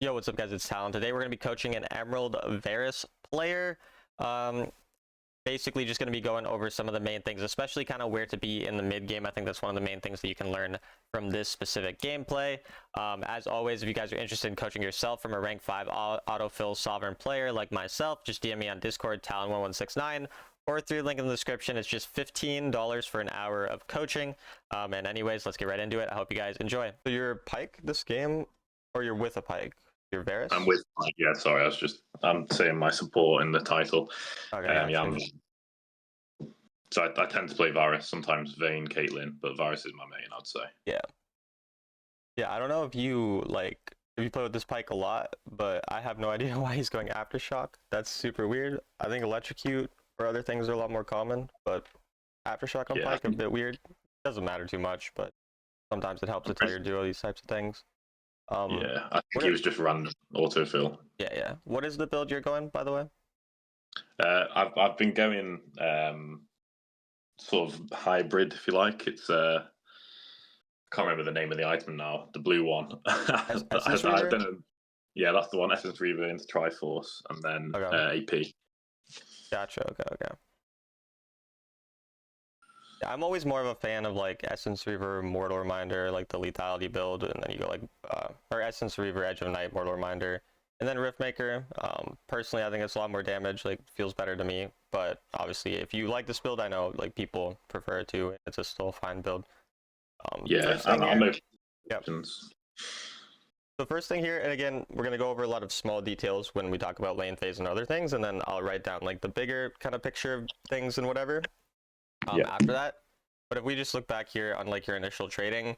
Yo, what's up, guys? It's Talon. Today we're going to be coaching an Emerald Varus player. Um, Basically just going to be going over some of the main things, especially kind of where to be in the mid game. I think that's one of the main things that you can learn from this specific gameplay. As always, if you guys are interested in coaching yourself from a rank 5 autofill sovereign player like myself, just DM me on Discord, Talon1169, or through the link in the description. It's just $15 for an hour of coaching. And anyways, let's get right into it. I hope you guys enjoy. So you're Pike this game, or you're with a Pike? You're Varus? I'm with, yeah, sorry, I'm saying my support in the title. Okay, Yeah, so I tend to play Varus, sometimes Vayne, Caitlyn, but Varus is my main, I'd say. Yeah, I don't know if you play with this Pike a lot, but I have no idea why he's going Aftershock. That's super weird. I think Electrocute or other things are a lot more common, but Aftershock on Pike a bit weird. Doesn't matter too much, but sometimes it helps to tell your duo these types of things. Yeah, I think he was just random autofill. Yeah. What is the build you're going, by the way? I've been going sort of hybrid, if you like. It's I can't remember the name of the item now. The blue one. Essence Reaver? Yeah, that's the one. Essence Reaver into Triforce, and then AP. Gotcha. Okay. Yeah, I'm always more of a fan of like Essence Reaver, Mortal Reminder, like the lethality build, and then you go like or Essence Reaver, Edge of Night, Mortal Reminder, and then Riftmaker. Personally, I think it's a lot more damage. Like, feels better to me. But obviously, if you like this build, I know like people prefer it too. It's a still fine build. Yeah, I'm open. Yep. The first thing here, and again, we're going to go over a lot of small details when we talk about lane phase and other things, and then I'll write down like the bigger kind of picture of things and whatever after that. But if we just look back here on like your initial trading,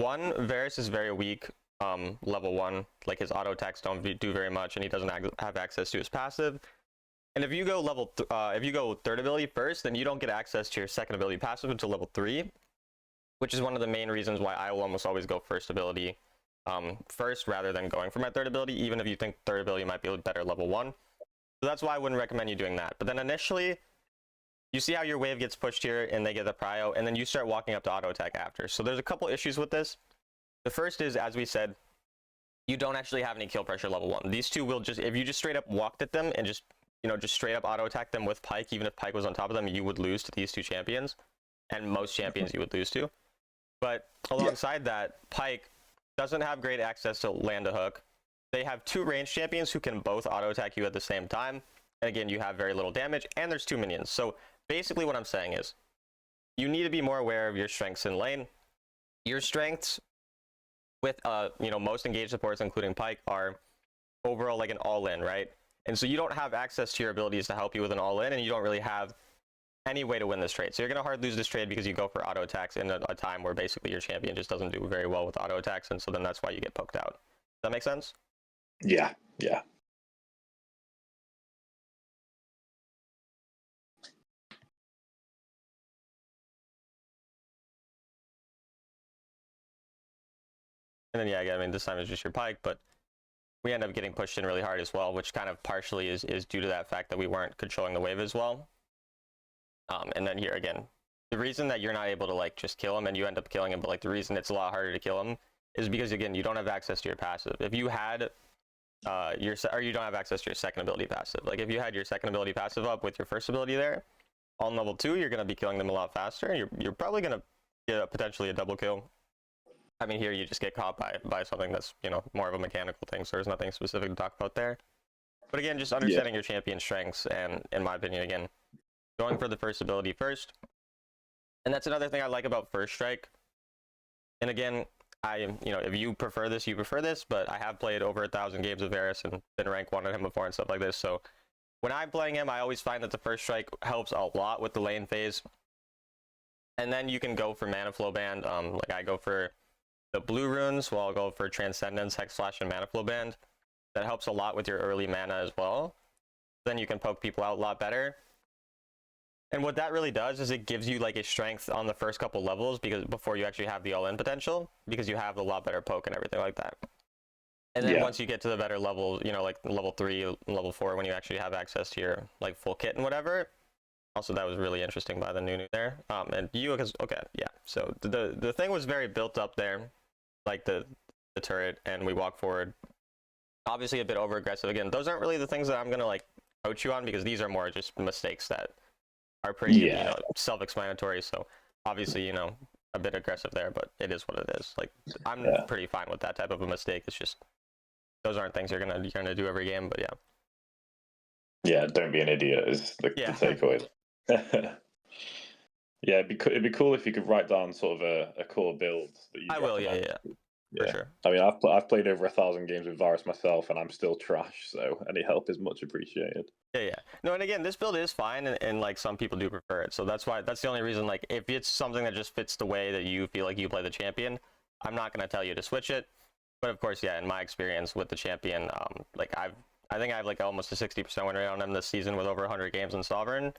Varus is very weak level 1. Like, his auto attacks don't do very much, and he doesn't have access to his passive. And if you go if you go third ability first, then you don't get access to your second ability passive until level 3, which is one of the main reasons why I will almost always go first ability first rather than going for my third ability, even if you think third ability might be better level 1. So that's why I wouldn't recommend you doing that. But then initially, you see how your wave gets pushed here and they get the prio, and then you start walking up to auto attack after. So there's a couple issues with this. The first is, as we said, you don't actually have any kill pressure level 1. These two will just, if you just straight up walked at them and just straight up auto attack them with Pike, even if Pike was on top of them, you would lose to these two champions, and most champions you would lose to. But alongside that, Pike doesn't have great access to land a hook. They have 2 ranged champions who can both auto attack you at the same time. And again, you have very little damage, and there's 2 minions. So basically what I'm saying is, you need to be more aware of your strengths in lane. Your strengths with most engaged supports, including Pike, are overall like an all-in, right? And so you don't have access to your abilities to help you with an all-in, and you don't really have any way to win this trade. So you're going to hard lose this trade because you go for auto attacks in a time where basically your champion just doesn't do very well with auto attacks, and so then that's why you get poked out. Does that make sense? Yeah. And then I mean, this time it's just your Pike, but we end up getting pushed in really hard as well, which kind of partially is due to that fact that we weren't controlling the wave as well. And then here again, the reason that you're not able to like just kill him and you end up killing him, but like the reason it's a lot harder to kill him is because, again, you don't have access to your passive. If you had you don't have access to your second ability passive. Like, if you had your second ability passive up with your first ability there, on level 2, you're going to be killing them a lot faster. You're probably going to get potentially a double kill. I mean, here you just get caught by something that's, more of a mechanical thing, so there's nothing specific to talk about there. But again, just understanding your champion strengths, and in my opinion, again, going for the first ability first. And that's another thing I like about First Strike. And again, if you prefer this, you prefer this, but I have played over 1,000 games of Varus and been rank 1 on him before and stuff like this. So when I'm playing him, I always find that the First Strike helps a lot with the lane phase. And then you can go for Mana Flow Band. Like, I go for the blue runes, while I'll go for Transcendence, Hex Slash, and Mana Flow Band. That helps a lot with your early mana as well. Then you can poke people out a lot better. And what that really does is it gives you like a strength on the first couple levels, because before you actually have the all-in potential, because you have a lot better poke and everything like that. And then once you get to the better levels, like level 3, level 4, when you actually have access to your like full kit and whatever. Also, that was really interesting by the new there. And you, okay, yeah. So the thing was very built up there, like the turret, and we walk forward. obviously a bit over aggressive. Again, those aren't really the things that I'm gonna like coach you on, because these are more just mistakes that are pretty, you know, self-explanatory. So obviously, you know, a bit aggressive there, but it is what it is. Like, I'm pretty fine with that type of a mistake. It's just those aren't things you're gonna do every game. But yeah, don't be an idiot is the takeaway. Yeah, it'd be cool if you could write down sort of a core build that you. I will. Yeah. For sure. I mean, I've played over 1,000 games with Varus myself, and I'm still trash. So any help is much appreciated. Yeah. No, and again, this build is fine, and like some people do prefer it. So that's the only reason. Like, if it's something that just fits the way that you feel like you play the champion, I'm not gonna tell you to switch it. But of course, yeah, in my experience with the champion, like I think I have like almost a 60% win rate on him this season with over 100 games in Sovereign.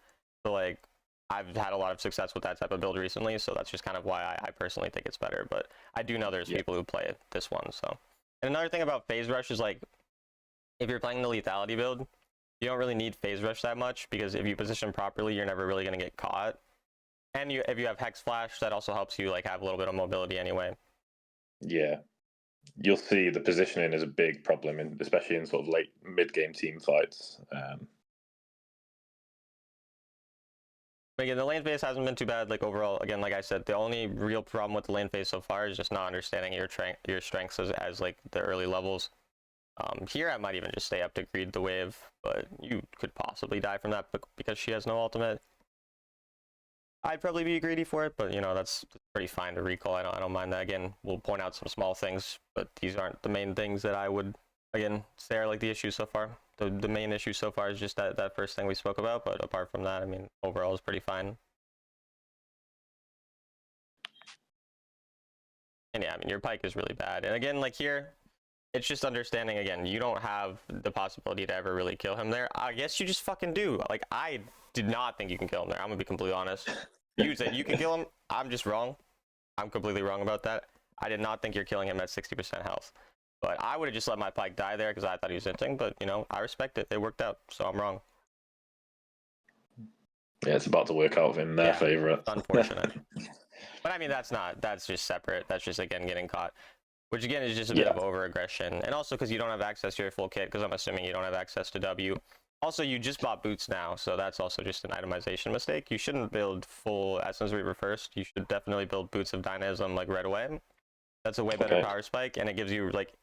So like, I've had a lot of success with that type of build recently, so that's just kind of why I personally think it's better. But I do know there's people who play this one. So, and another thing about phase rush is like, if you're playing the lethality build, you don't really need phase rush that much, because if you position properly, you're never really going to get caught. And if you have hex flash, that also helps you like have a little bit of mobility anyway. Yeah, you'll see the positioning is a big problem, especially in sort of late mid-game team fights. Again, the lane phase hasn't been too bad. Like overall, again, like I said, the only real problem with the lane phase so far is just not understanding your strengths as like the early levels. Here I might even just stay up to greed the wave, but you could possibly die from that because she has no ultimate. I'd probably be greedy for it, but you know, that's pretty fine to recall. I don't mind that. Again, we'll point out some small things, but these aren't the main things that I would, again, say are like the issues so far. The main issue so far is just that first thing we spoke about, but apart from that, I mean, overall is pretty fine. And yeah, I mean, your pike is really bad. And again, like here, it's just understanding, again, you don't have the possibility to ever really kill him there. I guess you just fucking do. Like, I did not think you can kill him there. I'm gonna be completely honest. You said you can kill him. I'm just wrong. I'm completely wrong about that. I did not think you're killing him at 60% health. But I would have just let my pike die there because I thought he was inting. But, you know, I respect it. It worked out, so I'm wrong. Yeah, it's about to work out in their favor. It's unfortunate. But I mean, that's just separate. That's just, again, getting caught. Which, again, is just a bit of over-aggression. And also because you don't have access to your full kit, because I'm assuming you don't have access to W. Also, you just bought boots now, so that's also just an itemization mistake. You shouldn't build full Essence Reaver first. You should definitely build Boots of Dynamism, like, right away. That's a way better power spike, and it gives you, like,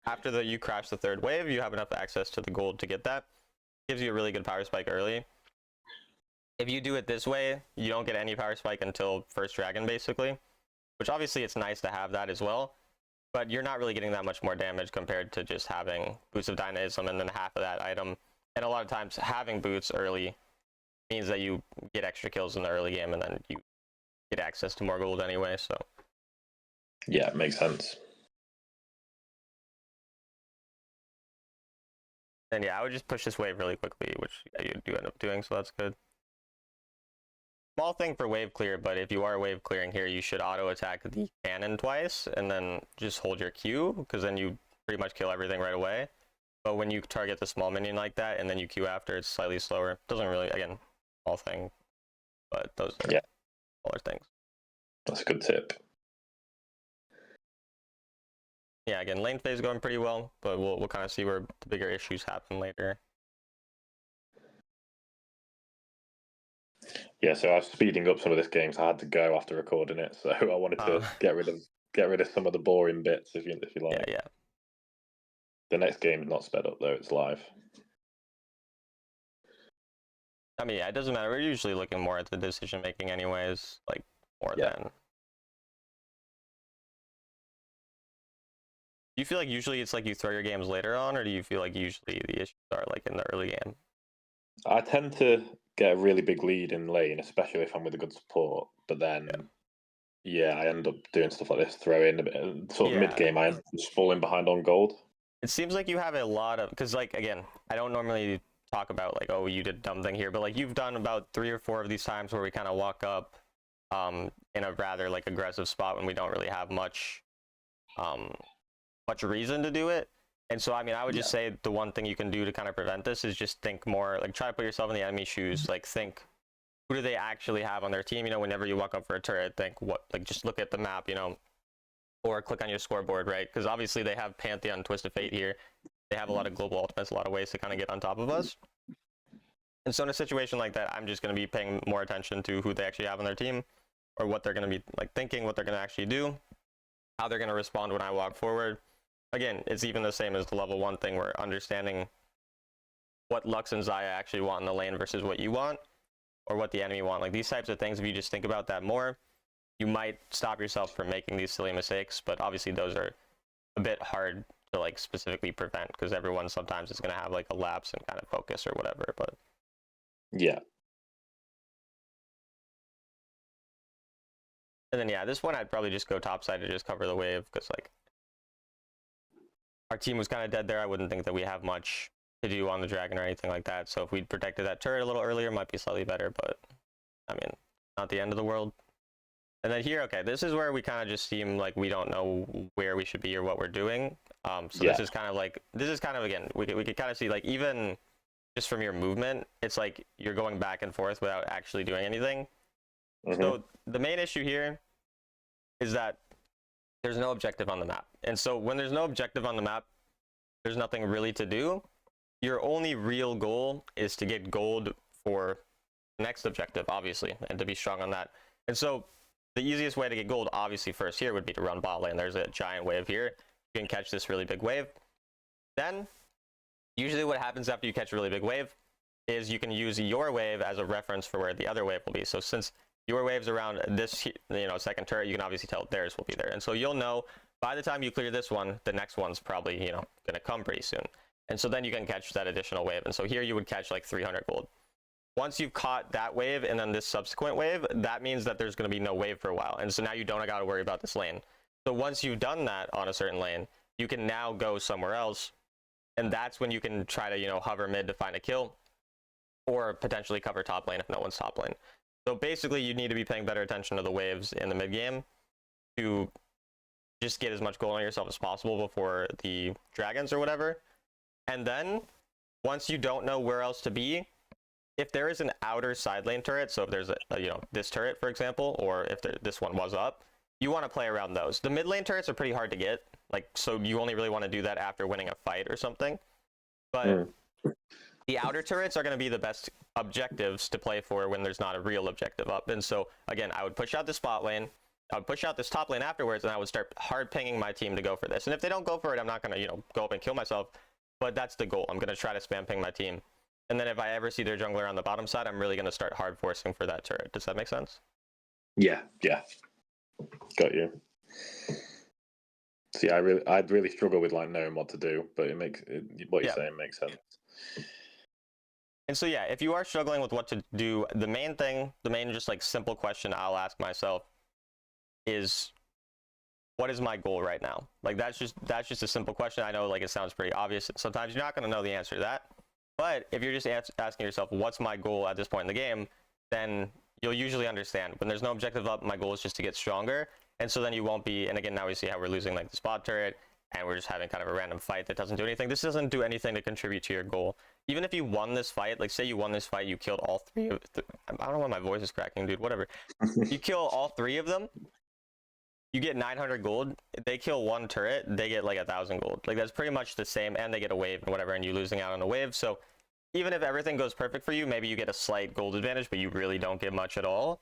after you crash the third wave, you have enough access to the gold to get that. It gives you a really good power spike early. If you do it this way, you don't get any power spike until first dragon, basically. Which, obviously, it's nice to have that as well. But you're not really getting that much more damage compared to just having Boots of Dynamism and then half of that item. And a lot of times, having boots early means that you get extra kills in the early game, and then you get access to more gold anyway, so. Yeah, it makes sense. And yeah, I would just push this wave really quickly, which you do end up doing, so that's good. Small thing for wave clear, but if you are wave clearing here, you should auto attack the cannon twice, and then just hold your Q, because then you pretty much kill everything right away. But when you target the small minion like that, and then you Q after, it's slightly slower. Doesn't really, again, small thing, but those are smaller things. That's a good tip. Yeah, again, lane phase going pretty well, but we'll kind of see where the bigger issues happen later. Yeah, so I was speeding up some of this game, so I had to go after recording it. So I wanted to get rid of some of the boring bits, if you like. Yeah. The next game's not sped up though; it's live. I mean, yeah, it doesn't matter. We're usually looking more at the decision making, anyways. Like more than. Do you feel like usually it's like you throw your games later on, or do you feel like usually the issues are like in the early game? I tend to get a really big lead in lane, especially if I'm with a good support. But then, I end up doing stuff like this, throw in a bit, sort of mid game. I end up just falling behind on gold. It seems like you have a lot of, because like again, I don't normally talk about like, oh, you did a dumb thing here, but like you've done about 3 or 4 of these times where we kind of walk up in a rather like aggressive spot when we don't really have much reason to do it. And so I mean, I would just say the one thing you can do to kind of prevent this is just think more, like try to put yourself in the enemy's shoes. Like think, who do they actually have on their team? You know, whenever you walk up for a turret, think what, like just look at the map, you know, or click on your scoreboard, right? Because obviously they have Pantheon, Twisted Fate here. They have a lot of global ultimates, a lot of ways to kind of get on top of us. And so in a situation like that, I'm just going to be paying more attention to who they actually have on their team, or what they're going to be like thinking, what they're going to actually do, how they're going to respond when I walk forward. Again, it's even the same as the level 1 thing, where understanding what Lux and Xayah actually want in the lane versus what you want, or what the enemy want. Like these types of things, if you just think about that more, you might stop yourself from making these silly mistakes. But obviously those are a bit hard to like specifically prevent, because everyone sometimes is going to have like a lapse in kind of focus or whatever. But yeah. And then yeah, this one I'd probably just go topside to just cover the wave, because like our team was kind of dead there. I wouldn't think that we have much to do on the dragon or anything like that. So if we'd protected that turret a little earlier, might be slightly better, but I mean, not the end of the world. And then here, okay, this is where we kind of just seem like we don't know where we should be or what we're doing. So this is kind of like, again, we could kind of see like, even just from your movement, it's like you're going back and forth without actually doing anything. So the main issue here is that there's no objective on the map. And so when there's no objective on the map, there's nothing really to do. Your only real goal is to get gold for the next objective, obviously, and to be strong on that. And so the easiest way to get gold, obviously, first here would be to run bot lane. There's a giant wave here. You can catch this really big wave. Then, usually what happens after you catch a really big wave is you can use your wave as a reference for where the other wave will be. So since your wave's around this, second turret, you can obviously tell theirs will be there. And so you'll know by the time you clear this one, the next one's probably, going to come pretty soon. And so then you can catch that additional wave. And so here you would catch like 300 gold. Once you've caught that wave and then this subsequent wave, that means that there's going to be no wave for a while. And so now you don't got to worry about this lane. So once you've done that on a certain lane, you can now go somewhere else. And that's when you can try to, hover mid to find a kill, or potentially cover top lane if no one's top lane. So basically you need to be paying better attention to the waves in the mid game to just get as much gold on yourself as possible before the dragons or whatever. And then once you don't know where else to be, if there is an outer side lane turret, so if there's this turret, for example, or if this one was up, you want to play around those. The mid lane turrets are pretty hard to get, so you only really want to do that after winning a fight or something. But the outer turrets are going to be the best objectives to play for when there's not a real objective up. And so again, I would push out this bot lane, I would push out this top lane afterwards, and I would start hard pinging my team to go for this. And if they don't go for it, I'm not going to go up and kill myself. But that's the goal. I'm going to try to spam ping my team. And then if I ever see their jungler on the bottom side, I'm really going to start hard forcing for that turret. Does that make sense? Yeah. Got you. See, I'd really struggle with knowing what to do, but what you're saying makes sense. And so yeah, if you are struggling with what to do, the main just simple question I'll ask myself is, what is my goal right now? Like that's just a simple question. I know it sounds pretty obvious. Sometimes you're not going to know the answer to that. But if you're just asking yourself, what's my goal at this point in the game, then you'll usually understand. When there's no objective up, my goal is just to get stronger. And so then you won't be, and again, now we see how we're losing the spot turret, and we're just having kind of a random fight that doesn't do anything. This doesn't do anything to contribute to your goal. Even if you won this fight, say you won this fight, you killed all three of I don't know why my voice is cracking, dude, whatever. You kill all three of them, you get 900 gold. They kill one turret, they get 1,000 gold. That's pretty much the same, and they get a wave and whatever, and you losing out on a wave. So even if everything goes perfect for you, maybe you get a slight gold advantage, but you really don't get much at all.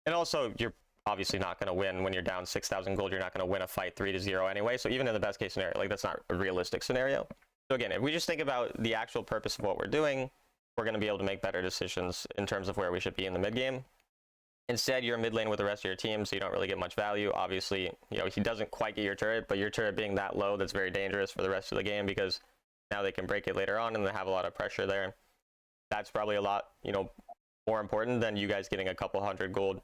And also, you're obviously not going to win when you're down 6,000 gold. You're not going to win a fight 3-0 anyway. So even in the best case scenario, that's not a realistic scenario. So again, if we just think about the actual purpose of what we're doing, we're going to be able to make better decisions in terms of where we should be in the mid game. Instead, you're mid lane with the rest of your team, so you don't really get much value. Obviously, he doesn't quite get your turret, but your turret being that low, that's very dangerous for the rest of the game, because now they can break it later on and they have a lot of pressure there. That's probably a lot, more important than you guys getting a couple hundred gold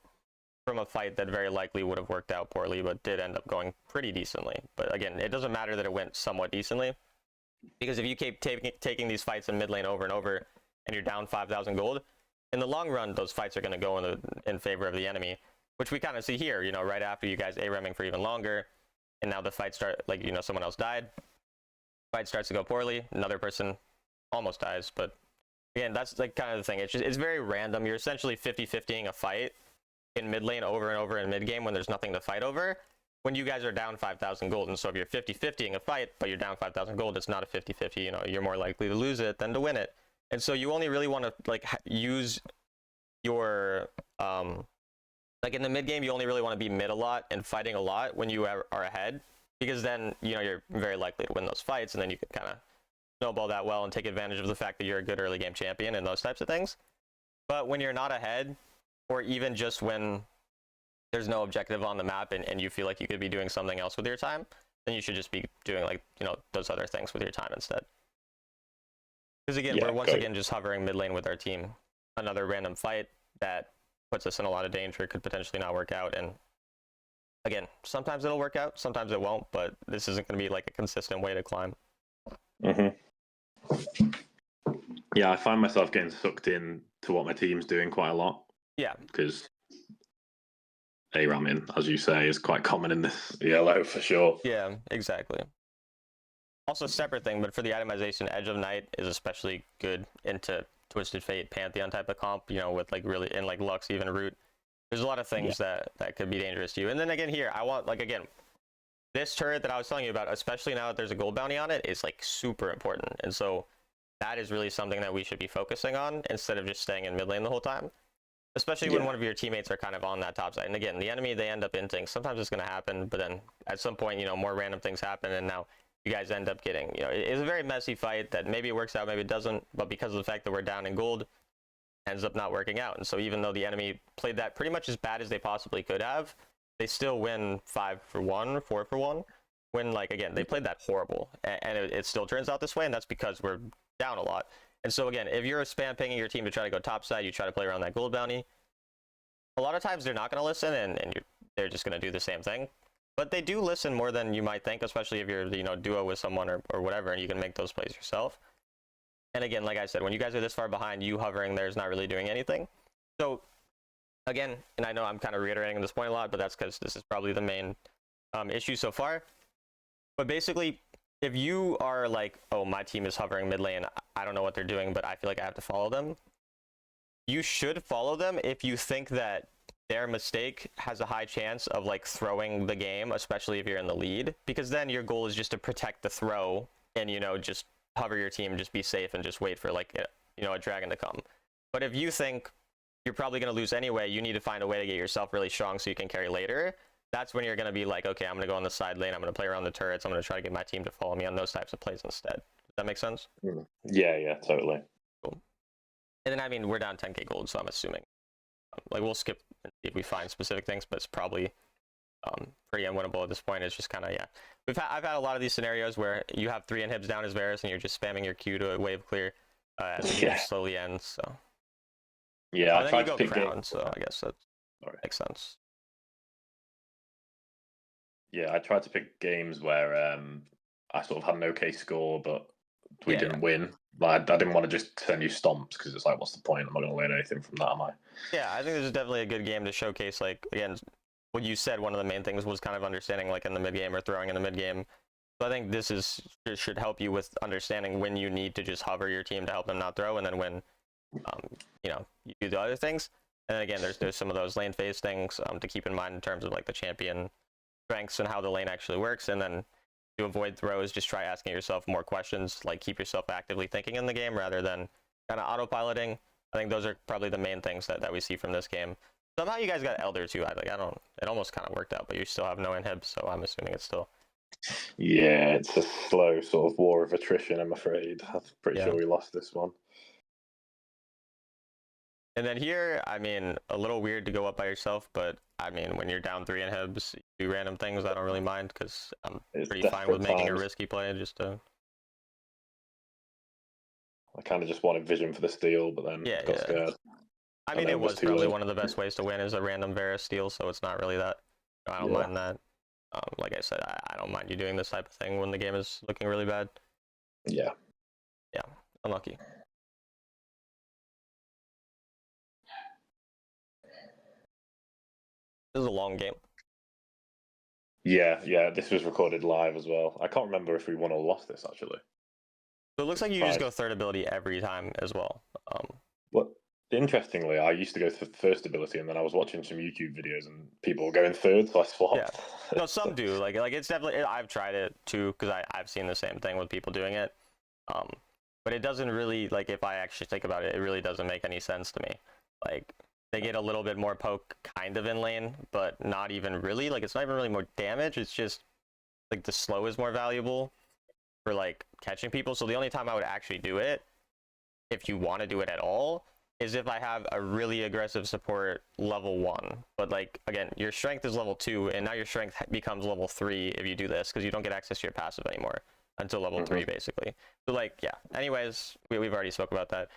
from a fight that very likely would have worked out poorly, but did end up going pretty decently. But again, it doesn't matter that it went somewhat decently, because if you keep taking these fights in mid lane over and over, and you're down 5,000 gold, in the long run, those fights are going to go in favor of the enemy, which we kind of see here, right after you guys A-remming for even longer, and now the fight start, someone else died, fight starts to go poorly, another person almost dies. But again, that's kind of the thing. It's very random. You're essentially 50-50ing a fight in mid lane over and over in mid game when there's nothing to fight over, when you guys are down 5,000 gold, and so if you're 50-50ing a fight, but you're down 5,000 gold, it's not a 50-50. You know, you're more likely to lose it than to win it. And so you only really want to like use your like in the mid game, you only really want to be mid a lot and fighting a lot when you are ahead, because then you know you're very likely to win those fights, and then you can kind of snowball that well and take advantage of the fact that you're a good early game champion and those types of things. But when you're not ahead, or even just when there's no objective on the map and you feel like you could be doing something else with your time, then you should just be doing like, you know, those other things with your time instead. Because again, we're once again just hovering mid lane with our team. Another random fight that puts us in a lot of danger, could potentially not work out. And again, sometimes it'll work out, sometimes it won't, but this isn't going to be like a consistent way to climb. Yeah, I find myself getting sucked in to what my team's doing quite a lot. Yeah. Because A-ramming, as you say, is quite common in this ELO for sure. Yeah, exactly. Also, separate thing, but for the itemization, Edge of Night is especially good into Twisted Fate, Pantheon type of comp, you know, with like really, and like Lux, even Root. There's a lot of things that could be dangerous to you. And then again here, I want, like, again, this turret that I was telling you about, especially now that there's a gold bounty on it, is like super important. And so that is really something that we should be focusing on instead of just staying in mid lane the whole time. Especially when one of your teammates are kind of on that top side. And again, the enemy, they end up inting. Sometimes it's going to happen, but then at some point, you know, more random things happen, and now you guys end up getting, you know, it's a very messy fight that maybe it works out, maybe it doesn't, but because of the fact that we're down in gold, ends up not working out. And so even though the enemy played that pretty much as bad as they possibly could have, they still win 5-1, 4-1, when, like, again, they played that horrible, and it still turns out this way, and that's because we're down a lot. And so again, if you're spam pinging your team to try to go topside, you try to play around that gold bounty, a lot of times they're not going to listen, and they're just going to do the same thing. But they do listen more than you might think, especially if you're, you know, duo with someone or whatever, and you can make those plays yourself. And again, like I said, when you guys are this far behind, you hovering there is not really doing anything. So again, and I know I'm kind of reiterating this point a lot, but that's because this is probably the main issue so far. But basically, if you are like, oh, my team is hovering mid lane, I don't know what they're doing, but I feel like I have to follow them, you should follow them if you think that their mistake has a high chance of like throwing the game, especially if you're in the lead, because then your goal is just to protect the throw and, you know, just hover your team, just be safe and just wait for like, you know, a dragon to come. But if you think you're probably going to lose anyway, you need to find a way to get yourself really strong so you can carry later. That's when you're going to be like, okay, I'm going to go on the side lane, I'm going to play around the turrets, I'm going to try to get my team to follow me on those types of plays instead. Does that make sense? Yeah, totally. Cool. And then, I mean, we're down 10k gold, so I'm assuming, like, we'll skip and see if we find specific things, but it's probably pretty unwinnable at this point. It's just kind of, yeah. I've had a lot of these scenarios where you have 3 inhibs down as Varus, and you're just spamming your Q to wave clear as the game slowly ends, so. Yeah, I tried to pick crown, so I guess that makes sense. Yeah, I tried to pick games where I sort of had an okay score, but we didn't win. I didn't want to just send you stomps because it's like, what's the point? I'm not going to learn anything from that, am I? Yeah, I think this is definitely a good game to showcase, like, again, what you said, one of the main things was kind of understanding, like, in the mid-game or throwing in the mid-game. So I think this should help you with understanding when you need to just hover your team to help them not throw, and then when, you know, you do the other things. And then again, there's some of those lane phase things to keep in mind in terms of, like, the champion strengths and how the lane actually works. And then to avoid throws, just try asking yourself more questions, like keep yourself actively thinking in the game rather than kind of autopiloting. I think those are probably the main things that we see from this game. Somehow you guys got Elder too. It almost kind of worked out, but you still have no inhibs, so I'm assuming it's still. Yeah, it's a slow sort of war of attrition, I'm afraid. I'm pretty sure we lost this one. And then here, I mean, a little weird to go up by yourself, but I mean, when you're down 3 inhibs, you do random things, I don't really mind because I'm pretty fine with making a risky play just to. I kind of just wanted vision for the steal, but then got scared. I mean, it was probably one of the best ways to win is a random Varus steal, so it's not really that. I don't mind that. Like I said, I don't mind you doing this type of thing when the game is looking really bad. Yeah. Yeah, unlucky. This is a long game. Yeah, this was recorded live as well. I can't remember if we won or lost this, actually. So it looks like you just go third ability every time as well. What? Interestingly, I used to go for first ability, and then I was watching some YouTube videos, and people were going third, so I swapped. Yeah. No, some do. Like it's definitely. I've tried it too because I've seen the same thing with people doing it. Um, but it doesn't really, like, if I actually think about it, it really doesn't make any sense to me. Like, they get a little bit more poke kind of in lane, but not even really. Like, it's not even really more damage. It's just like the slow is more valuable for like catching people. So the only time I would actually do it, if you want to do it at all, is if I have a really aggressive support level 1. But like, again, your strength is level 2, and now your strength becomes level 3 if you do this, because you don't get access to your passive anymore until level 3, basically. So like, yeah, anyways, we've already spoke about that.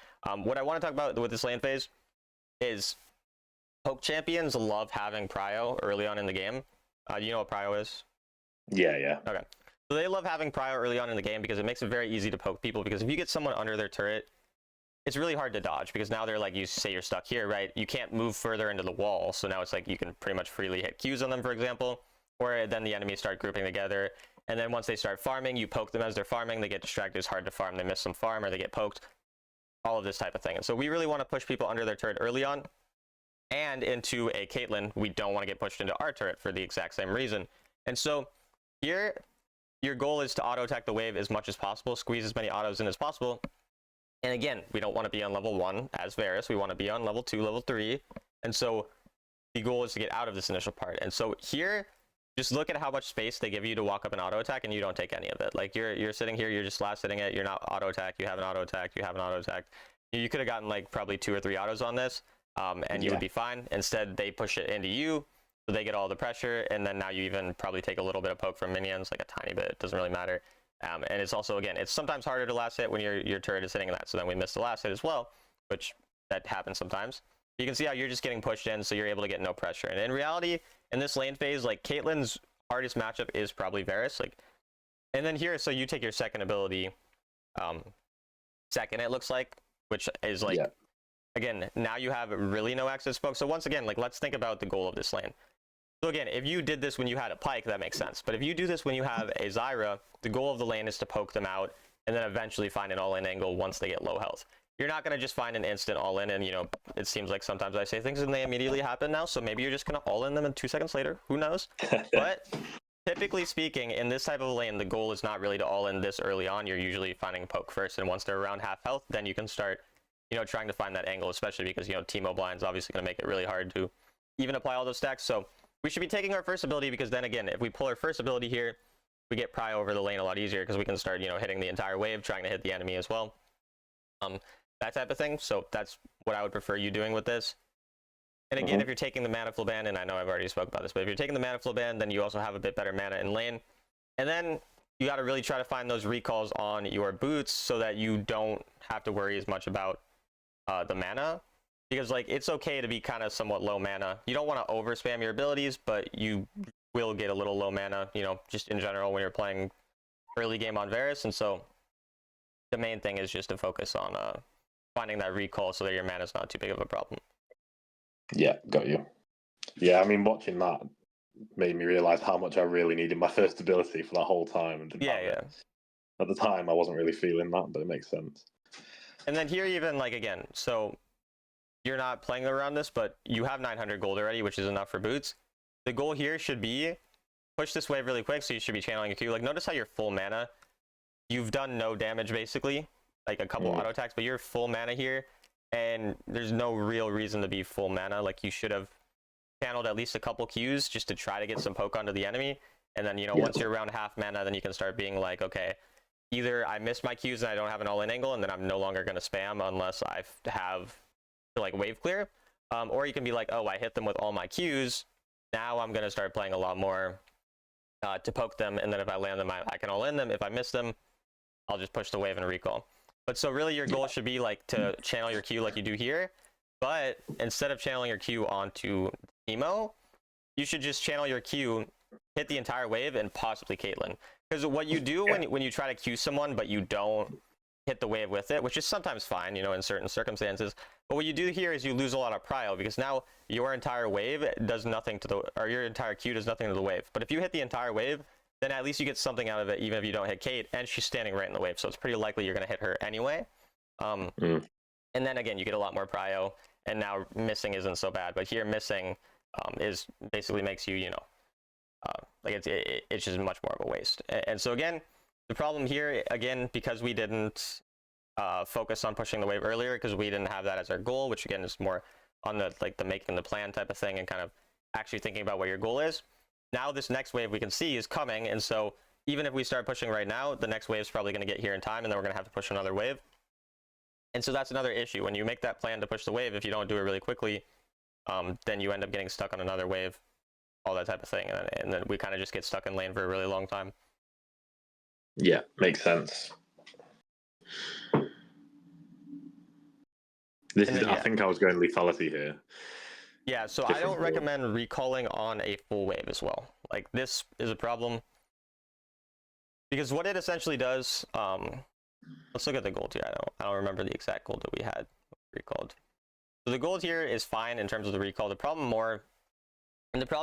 What I want to talk about with this lane phase is poke champions love having prio early on in the game. Do you know what prio is? Yeah. Okay. So they love having prio early on in the game because it makes it very easy to poke people, because if you get someone under their turret, it's really hard to dodge, because now they're like, you say you're stuck here, right? You can't move further into the wall, so now it's like you can pretty much freely hit Qs on them, for example, or then the enemies start grouping together, and then once they start farming, you poke them as they're farming, they get distracted, it's hard to farm, they miss some farm, or they get poked, all of this type of thing. And so we really want to push people under their turret early on, and into a Caitlyn. We don't want to get pushed into our turret for the exact same reason. And so here, your goal is to auto attack the wave as much as possible, squeeze as many autos in as possible. And again, we don't want to be on level 1 as Varus. We want to be on level 2, level 3. And so the goal is to get out of this initial part. And so here, just look at how much space they give you to walk up and auto attack, and you don't take any of it. Like, you're sitting here, you're just last hitting it, you're not auto attack, you haven't auto attacked, you haven't auto attacked. You could have gotten like probably 2 or 3 autos on this, and you would be fine. Instead, they push it into you, so they get all the pressure, and then now you even probably take a little bit of poke from minions, like a tiny bit. It doesn't really matter. And it's also, again, it's sometimes harder to last hit when your turret is hitting that, so then we miss the last hit as well, which that happens sometimes. You can see how you're just getting pushed in, so you're able to get no pressure. And in reality, in this lane phase, like, Caitlyn's hardest matchup is probably Varus. Like, and then here, so you take your second ability, second, it looks like, which is like, again, now you have really no access, folks. So once again, like, let's think about the goal of this lane. So again, if you did this when you had a Pyke, that makes sense. But if you do this when you have a Zyra, the goal of the lane is to poke them out and then eventually find an all-in angle once they get low health. You're not going to just find an instant all-in, and, you know, it seems like sometimes I say things and they immediately happen now, so maybe you're just going to all-in them in 2 seconds later. Who knows? But typically speaking, in this type of lane, the goal is not really to all-in this early on. You're usually finding poke first, and once they're around half health, then you can start, you know, trying to find that angle, especially because, you know, Teemo blind's obviously going to make it really hard to even apply all those stacks. So we should be taking our first ability, because then again, if we pull our first ability here, we get prio over the lane a lot easier, because we can start, you know, hitting the entire wave, trying to hit the enemy as well. That type of thing. So that's what I would prefer you doing with this. And again, if you're taking the mana flow ban, and I know I've already spoke about this, but if you're taking the mana flow ban, then you also have a bit better mana in lane. And then you got to really try to find those recalls on your boots so that you don't have to worry as much about the mana. Because, like, it's okay to be kind of somewhat low mana. You don't want to over spam your abilities, but you will get a little low mana, you know, just in general when you're playing early game on Varus. And so the main thing is just to focus on finding that recall so that your mana is not too big of a problem. Yeah, got you. Yeah, I mean, watching that made me realize how much I really needed my first ability for that whole time. And yeah. At the time, I wasn't really feeling that, but it makes sense. And then here, even, like, again, so you're not playing around this, but you have 900 gold already, which is enough for boots. The goal here should be push this wave really quick, so you should be channeling a Q. Like, notice how you're full mana. You've done no damage, basically, like a couple auto attacks, but you're full mana here, and there's no real reason to be full mana. Like, you should have channeled at least a couple Qs just to try to get some poke onto the enemy, and then, you know, once you're around half mana, then you can start being like, okay, either I missed my Qs and I don't have an all-in angle, and then I'm no longer going to spam unless I have to, like, wave clear, or you can be like, oh, I hit them with all my Qs, now I'm going to start playing a lot more to poke them, and then if I land them, I can all-in them. If I miss them, I'll just push the wave and recall. But so really your goal should be, like, to channel your Q like you do here, but instead of channeling your Q onto Teemo, you should just channel your Q, hit the entire wave, and possibly Caitlyn. Because what you do when you try to Q someone but you don't hit the wave with it, which is sometimes fine, you know, in certain circumstances, but what you do here is you lose a lot of prio, because now your entire wave does nothing to the, or your entire Q does nothing to the wave. But if you hit the entire wave, then at least you get something out of it, even if you don't hit Kate, and she's standing right in the wave, so it's pretty likely you're going to hit her anyway. And then again, you get a lot more prio, and now missing isn't so bad. But here, missing is basically makes you, like it's just much more of a waste. And so again, the problem here, again, because we didn't focus on pushing the wave earlier, because we didn't have that as our goal, which again is more on the like the making the plan type of thing, and kind of actually thinking about what your goal is. Now this next wave we can see is coming, and so even if we start pushing right now, the next wave is probably going to get here in time, and then we're going to have to push another wave. And so that's another issue. When you make that plan to push the wave, if you don't do it really quickly, then you end up getting stuck on another wave, all that type of thing, and then we kind of just get stuck in lane for a really long time. Yeah, makes sense. I think I was going lethality here. Yeah, so I don't recommend recalling on a full wave as well. Like, this is a problem, because what it essentially does, let's look at the gold here. I don't remember the exact gold that we had recalled. So the gold here is fine in terms of the recall. The problem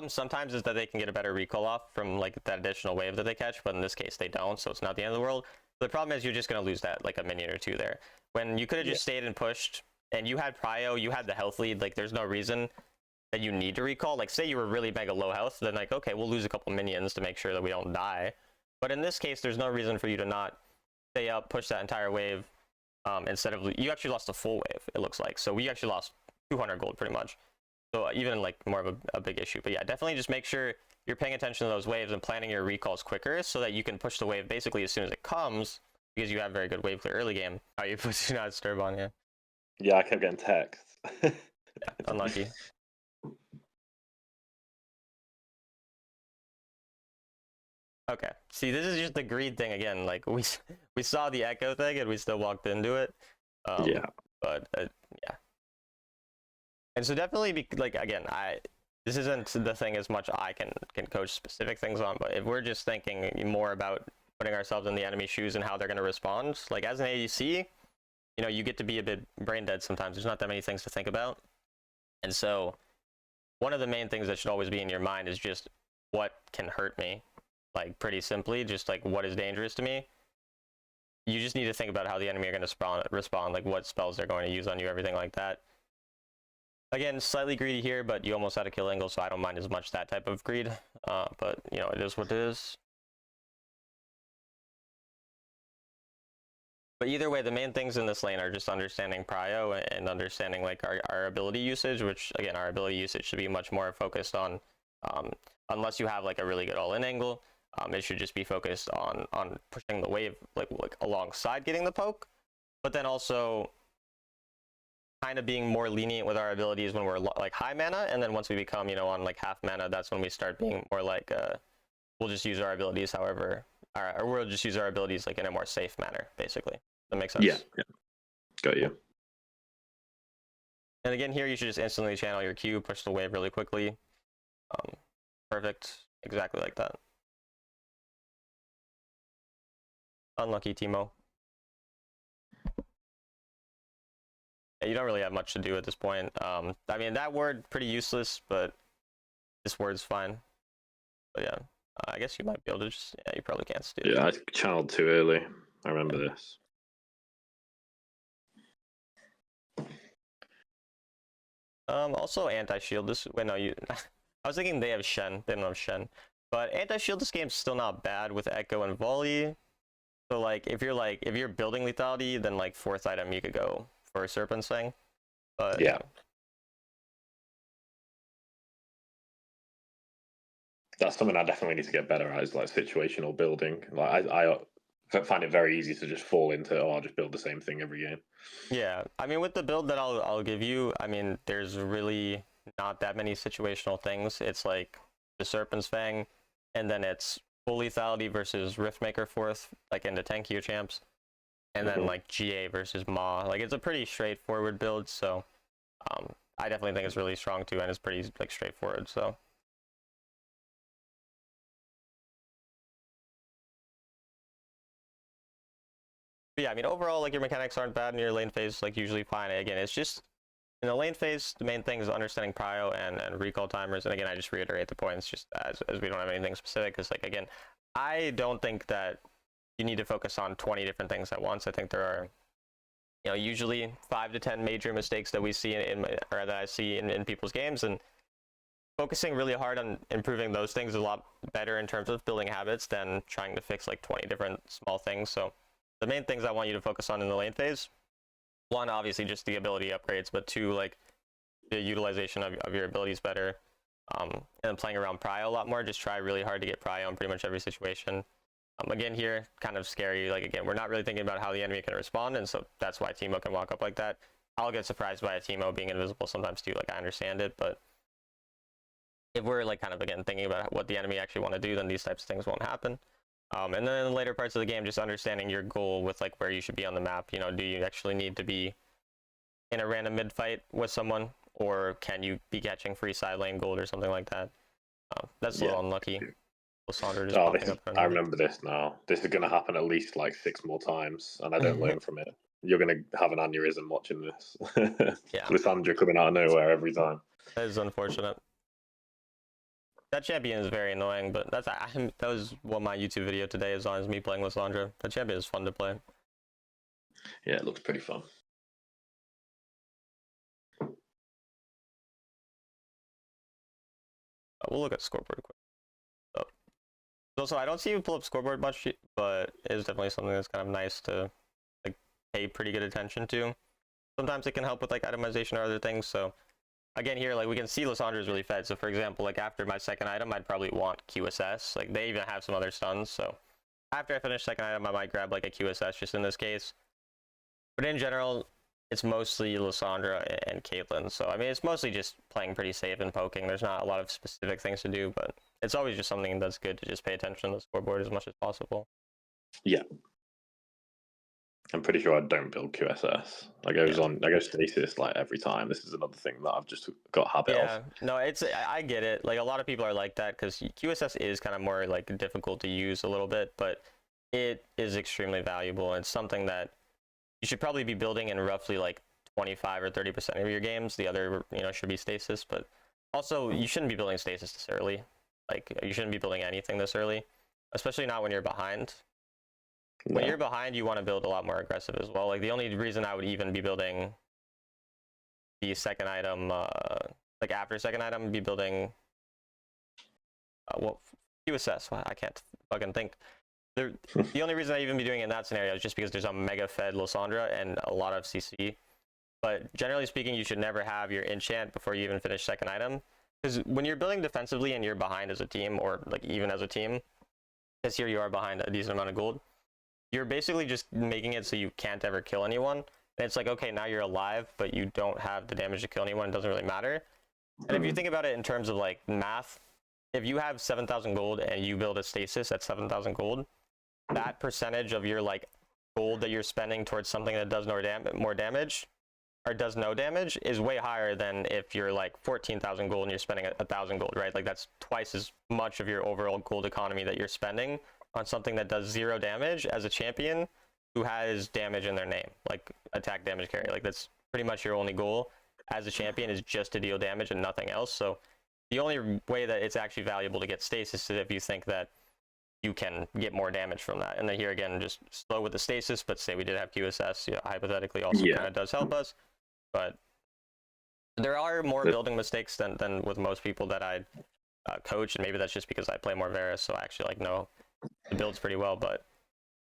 sometimes is that they can get a better recall off from like that additional wave that they catch, but in this case they don't, so it's not the end of the world. The problem is you're just going to lose that like a minion or two there. When you could have just stayed and pushed, and you had prio, you had the health lead, like there's no reason that you need to recall. Like, say you were really mega low health, then like, okay, we'll lose a couple minions to make sure that we don't die. But in this case, there's no reason for you to not stay up, push that entire wave, instead of, you actually lost a full wave, it looks like. So we actually lost 200 gold pretty much. So even like more of a big issue. But yeah, definitely just make sure you're paying attention to those waves and planning your recalls quicker so that you can push the wave basically as soon as it comes, because you have very good wave clear early game. Oh, you put do not disturb on you. Yeah, I kept getting texts. Yeah, unlucky. Okay, see, this is just the greed thing again. Like, we saw the echo thing and we still walked into it. Yeah. But yeah. And so definitely, like, again, this isn't the thing as much I can coach specific things on, but if we're just thinking more about putting ourselves in the enemy shoes and how they're going to respond, like as an ADC, you get to be a bit brain dead sometimes. There's not that many things to think about. And so one of the main things that should always be in your mind is just what can hurt me. Like, pretty simply, just like what is dangerous to me. You just need to think about how the enemy are going to respond, like what spells they're going to use on you, everything like that. Again, slightly greedy here, but you almost had a kill angle, so I don't mind as much that type of greed. But, it is what it is. But either way, the main things in this lane are just understanding prio and understanding like our ability usage, which, again, our ability usage should be much more focused on, unless you have like a really good all-in angle, it should just be focused on pushing the wave like alongside getting the poke, but then also kind of being more lenient with our abilities when we're like high mana, and then once we become on like half mana, that's when we start being more like we'll just use our abilities however, or we'll just use our abilities like in a more safe manner, basically. That makes sense? Yeah. Got you. And again, here you should just instantly channel your Q, push the wave really quickly. Perfect, exactly like that. Unlucky, Timo. You don't really have much to do at this point. I mean, that word pretty useless, but this word's fine. But yeah, I guess you might be able to just, you probably can't steal. Yeah, I channeled too early. I remember this. Also anti-shield. Wait, no, I was thinking they have Shen. They don't have Shen. But anti-shield this game's still not bad with Echo and Volley. So like, if you're building lethality, then like 4th item you could go for Serpent's Fang. But yeah. That's something I definitely need to get better at, is like situational building. Like I find it very easy to just fall into, I'll just build the same thing every game. Yeah, I mean, with the build that I'll give you, I mean, there's really not that many situational things. It's like the Serpent's Fang, and then it's full lethality versus Riftmaker 4th, like into tankier champs, and then like GA versus Maw. Like, it's a pretty straightforward build, so I definitely think it's really strong too, and it's pretty like straightforward. So. But yeah, I mean, overall, like, your mechanics aren't bad, and your lane phase like usually fine. Again, it's just in the lane phase, the main thing is understanding prio and recall timers. And again, I just reiterate the points just as we don't have anything specific. Because, like, again, I don't think that you need to focus on 20 different things at once. I think there are you know, usually 5 to 10 major mistakes that we see or that I see in people's games, and focusing really hard on improving those things is a lot better in terms of building habits than trying to fix like 20 different small things. So the main things I want you to focus on in the lane phase, one, obviously just the ability upgrades, but two, like the utilization of your abilities better, and playing around prio a lot more. Just try really hard to get prio in pretty much every situation. Again, here, kind of scary. Like, again, we're not really thinking about how the enemy can respond, and so that's why Teemo can walk up like that. I'll get surprised by a Teemo being invisible sometimes too. Like, I understand it, but if we're like kind of again thinking about what the enemy actually want to do, then these types of things won't happen. And then in the later parts of the game, just understanding your goal with like where you should be on the map. You know, do you actually need to be in a random mid fight with someone, or can you be catching free side lane gold or something like that? That's a little unlucky. Lissandra just popping up. I remember this now. This is going to happen at least like 6 more times, and I don't learn from it. You're going to have an aneurysm watching this. Yeah. Lissandra coming out of nowhere every time. That is unfortunate. That champion is very annoying, but that was what my YouTube video today is on, is me playing Lissandra. That champion is fun to play. Yeah, it looks pretty fun. We'll look at scoreboard quick. Also, I don't see you pull up scoreboard much, but it is definitely something that's kind of nice to like pay pretty good attention to. Sometimes it can help with like itemization or other things. So again, here, like we can see Lissandra is really fed. So for example, like after my second item, I'd probably want QSS. Like they even have some other stuns. So after I finish second item, I might grab like a QSS just in this case. But in general, it's mostly Lissandra and Caitlyn. So I mean, it's mostly just playing pretty safe and poking. There's not a lot of specific things to do, but it's always just something that's good to just pay attention to the scoreboard as much as possible. Yeah. I'm pretty sure I don't build QSS. I go stasis like every time. This is another thing that I've just got a habit of. Yeah, no, I get it. Like a lot of people are like that because QSS is kind of more like difficult to use a little bit, but it is extremely valuable, and it's something that you should probably be building in roughly like 25 or 30% of your games. The other, you know, should be stasis, but also you shouldn't be building stasis this early. Like you shouldn't be building anything this early, especially not when you're behind. No. When you're behind, you want to build a lot more aggressive as well. Like the only reason I would even be building the second item, like after second item, be building, well, QSS. I can't fucking think. The only reason I even be doing it in that scenario is just because there's a mega fed Lissandra and a lot of CC. But generally speaking, you should never have your enchant before you even finish second item. Because when you're building defensively and you're behind as a team, or like even as a team, because here you are behind a decent amount of gold, you're basically just making it so you can't ever kill anyone. And it's like, okay, now you're alive, but you don't have the damage to kill anyone. It doesn't really matter. And if you think about it in terms of like math, if you have 7,000 gold and you build a stasis at 7,000 gold, that percentage of your like gold that you're spending towards something that does more damage or does no damage is way higher than if you're like 14,000 gold and you're spending 1,000 gold, right? Like that's twice as much of your overall gold economy that you're spending on something that does 0 damage as a champion who has damage in their name, like attack damage carry. Like that's pretty much your only goal as a champion, is just to deal damage and nothing else. So the only way that it's actually valuable to get stasis is if you think that you can get more damage from that. And then here again, just slow with the stasis, but say we did have QSS, you know, hypothetically also kind of does help us. But there are more building mistakes than with most people that I coach, and maybe that's just because I play more Varus, so I actually like know the builds pretty well. But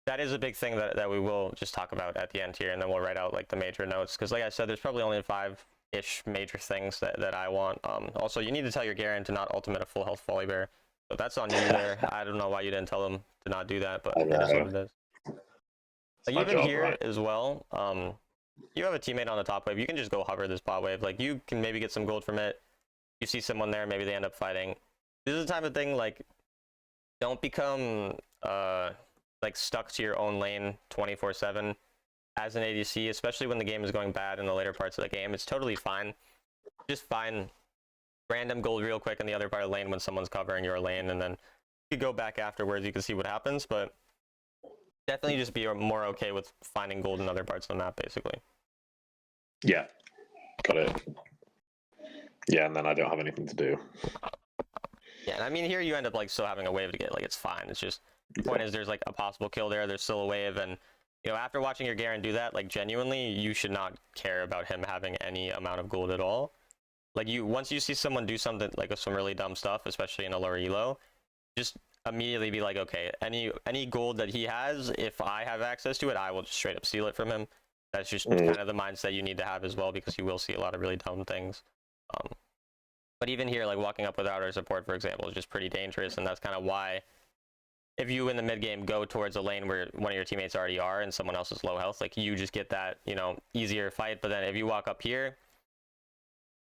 that is a big thing that we will just talk about at the end here, and then we'll write out like the major notes, because like I said, there's probably only 5-ish major things that I want. Also, you need to tell your Garen to not ultimate a full health volley bear. So that's on you there. I don't know why you didn't tell him to not do that, but it is what it is. Like even here as well, you have a teammate on the top wave. You can just go hover this bot wave. Like you can maybe get some gold from it. You see someone there, maybe they end up fighting. This is the type of thing, like, don't become like stuck to your own lane 24/7 as an ADC, especially when the game is going bad in the later parts of the game. It's totally fine. Just find random gold real quick in the other part of the lane when someone's covering your lane, and then you go back afterwards, you can see what happens. But definitely just be more okay with finding gold in other parts of the map, basically. Yeah, got it. Yeah, and then I don't have anything to do. Yeah, and I mean here you end up like still having a wave to get. Like it's fine. It's just the point is there's like a possible kill there. There's still a wave, and you know, after watching your Garen do that, like genuinely, you should not care about him having any amount of gold at all. Like once you see someone do something like some really dumb stuff, especially in a lower elo, just immediately be like, okay, any gold that he has, if I have access to it, I will just straight up steal it from him. That's just kind of the mindset you need to have as well, because you will see a lot of really dumb things. But even here, like walking up without our support, for example, is just pretty dangerous, and that's kind of why if you in the mid game go towards a lane where one of your teammates already are and someone else is low health, like you just get that, you know, easier fight. But then if you walk up here,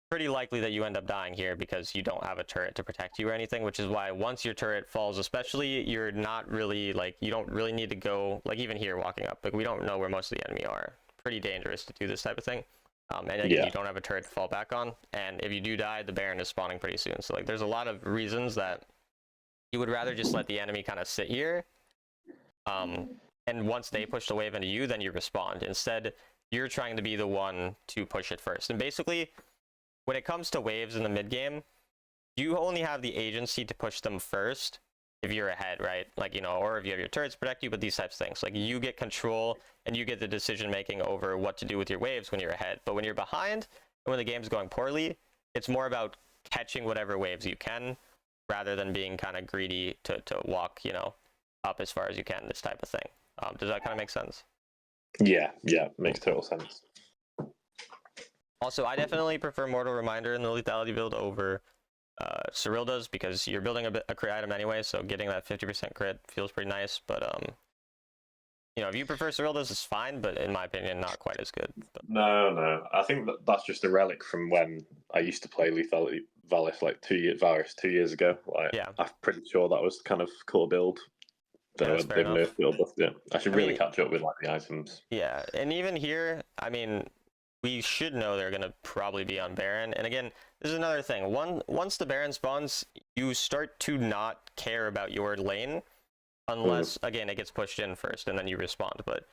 pretty likely that you end up dying here because you don't have a turret to protect you or anything, which is why once your turret falls, especially, you're not really like, you don't really need to go, like even here walking up, like we don't know where most of the enemy are. Pretty dangerous to do this type of thing. And again, you don't have a turret to fall back on, and if you do die, the Baron is spawning pretty soon. So like there's a lot of reasons that you would rather just let the enemy kind of sit here, and once they push the wave into you, then you respond. Instead, you're trying to be the one to push it first. And basically, when it comes to waves in the mid game, you only have the agency to push them first if you're ahead, right? Like, you know, or if you have your turrets protect you, but these types of things. Like, you get control and you get the decision making over what to do with your waves when you're ahead. But when you're behind, and when the game's going poorly, it's more about catching whatever waves you can, rather than being kind of greedy to walk, you know, up as far as you can, this type of thing. Does that kind of make sense? Yeah, makes total sense. Also, I definitely prefer Mortal Reminder in the lethality build over Cyrilda's, because you're building a crit item anyway, so getting that 50% crit feels pretty nice. But you know, if you prefer Cyrilda's, it's fine, but in my opinion, not quite as good. No, I think that's just a relic from when I used to play lethality Varus like 2 years ago. Like, yeah, I'm pretty sure that was kind of core build. yeah, They've nerfed it or buffed it. I should really catch up with like the items. Yeah, and even here, I mean, we should know they're going to probably be on Baron. And again, this is another thing. Once the Baron spawns, you start to not care about your lane unless, again, it gets pushed in first and then you respond. But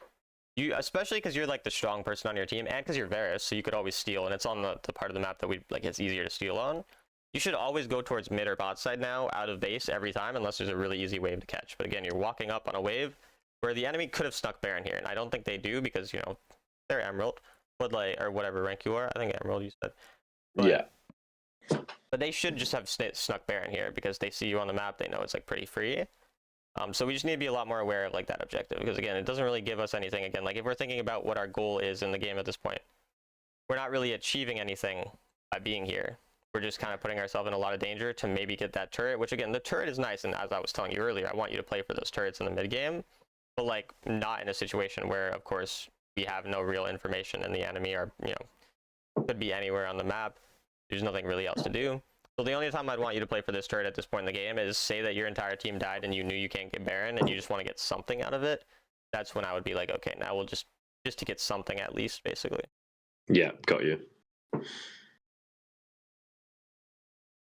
you, especially because you're like the strong person on your team and because you're Varus, so you could always steal, and it's on the part of the map that we like it's easier to steal on. You should always go towards mid or bot side now, out of base every time, unless there's a really easy wave to catch. But again, you're walking up on a wave where the enemy could have snuck Baron here, and I don't think they do because, you know, they're Emerald. But like, or whatever rank you are, I think Emerald you said. But, yeah. But they should just have snuck Baron here because they see you on the map. They know it's like pretty free. So we just need to be a lot more aware of like that objective, because again, it doesn't really give us anything. Again, like if we're thinking about what our goal is in the game at this point, we're not really achieving anything by being here. We're just kind of putting ourselves in a lot of danger to maybe get that turret, which again, the turret is nice. And as I was telling you earlier, I want you to play for those turrets in the mid game, but like not in a situation where, of course, we have no real information and the enemy are, you know, could be anywhere on the map. There's nothing really else to do. So the only time I'd want you to play for this turret at this point in the game is say that your entire team died and you knew you can't get Baron and you just want to get something out of it. That's when I would be like, okay, now we'll just to get something at least, basically. Yeah, got you.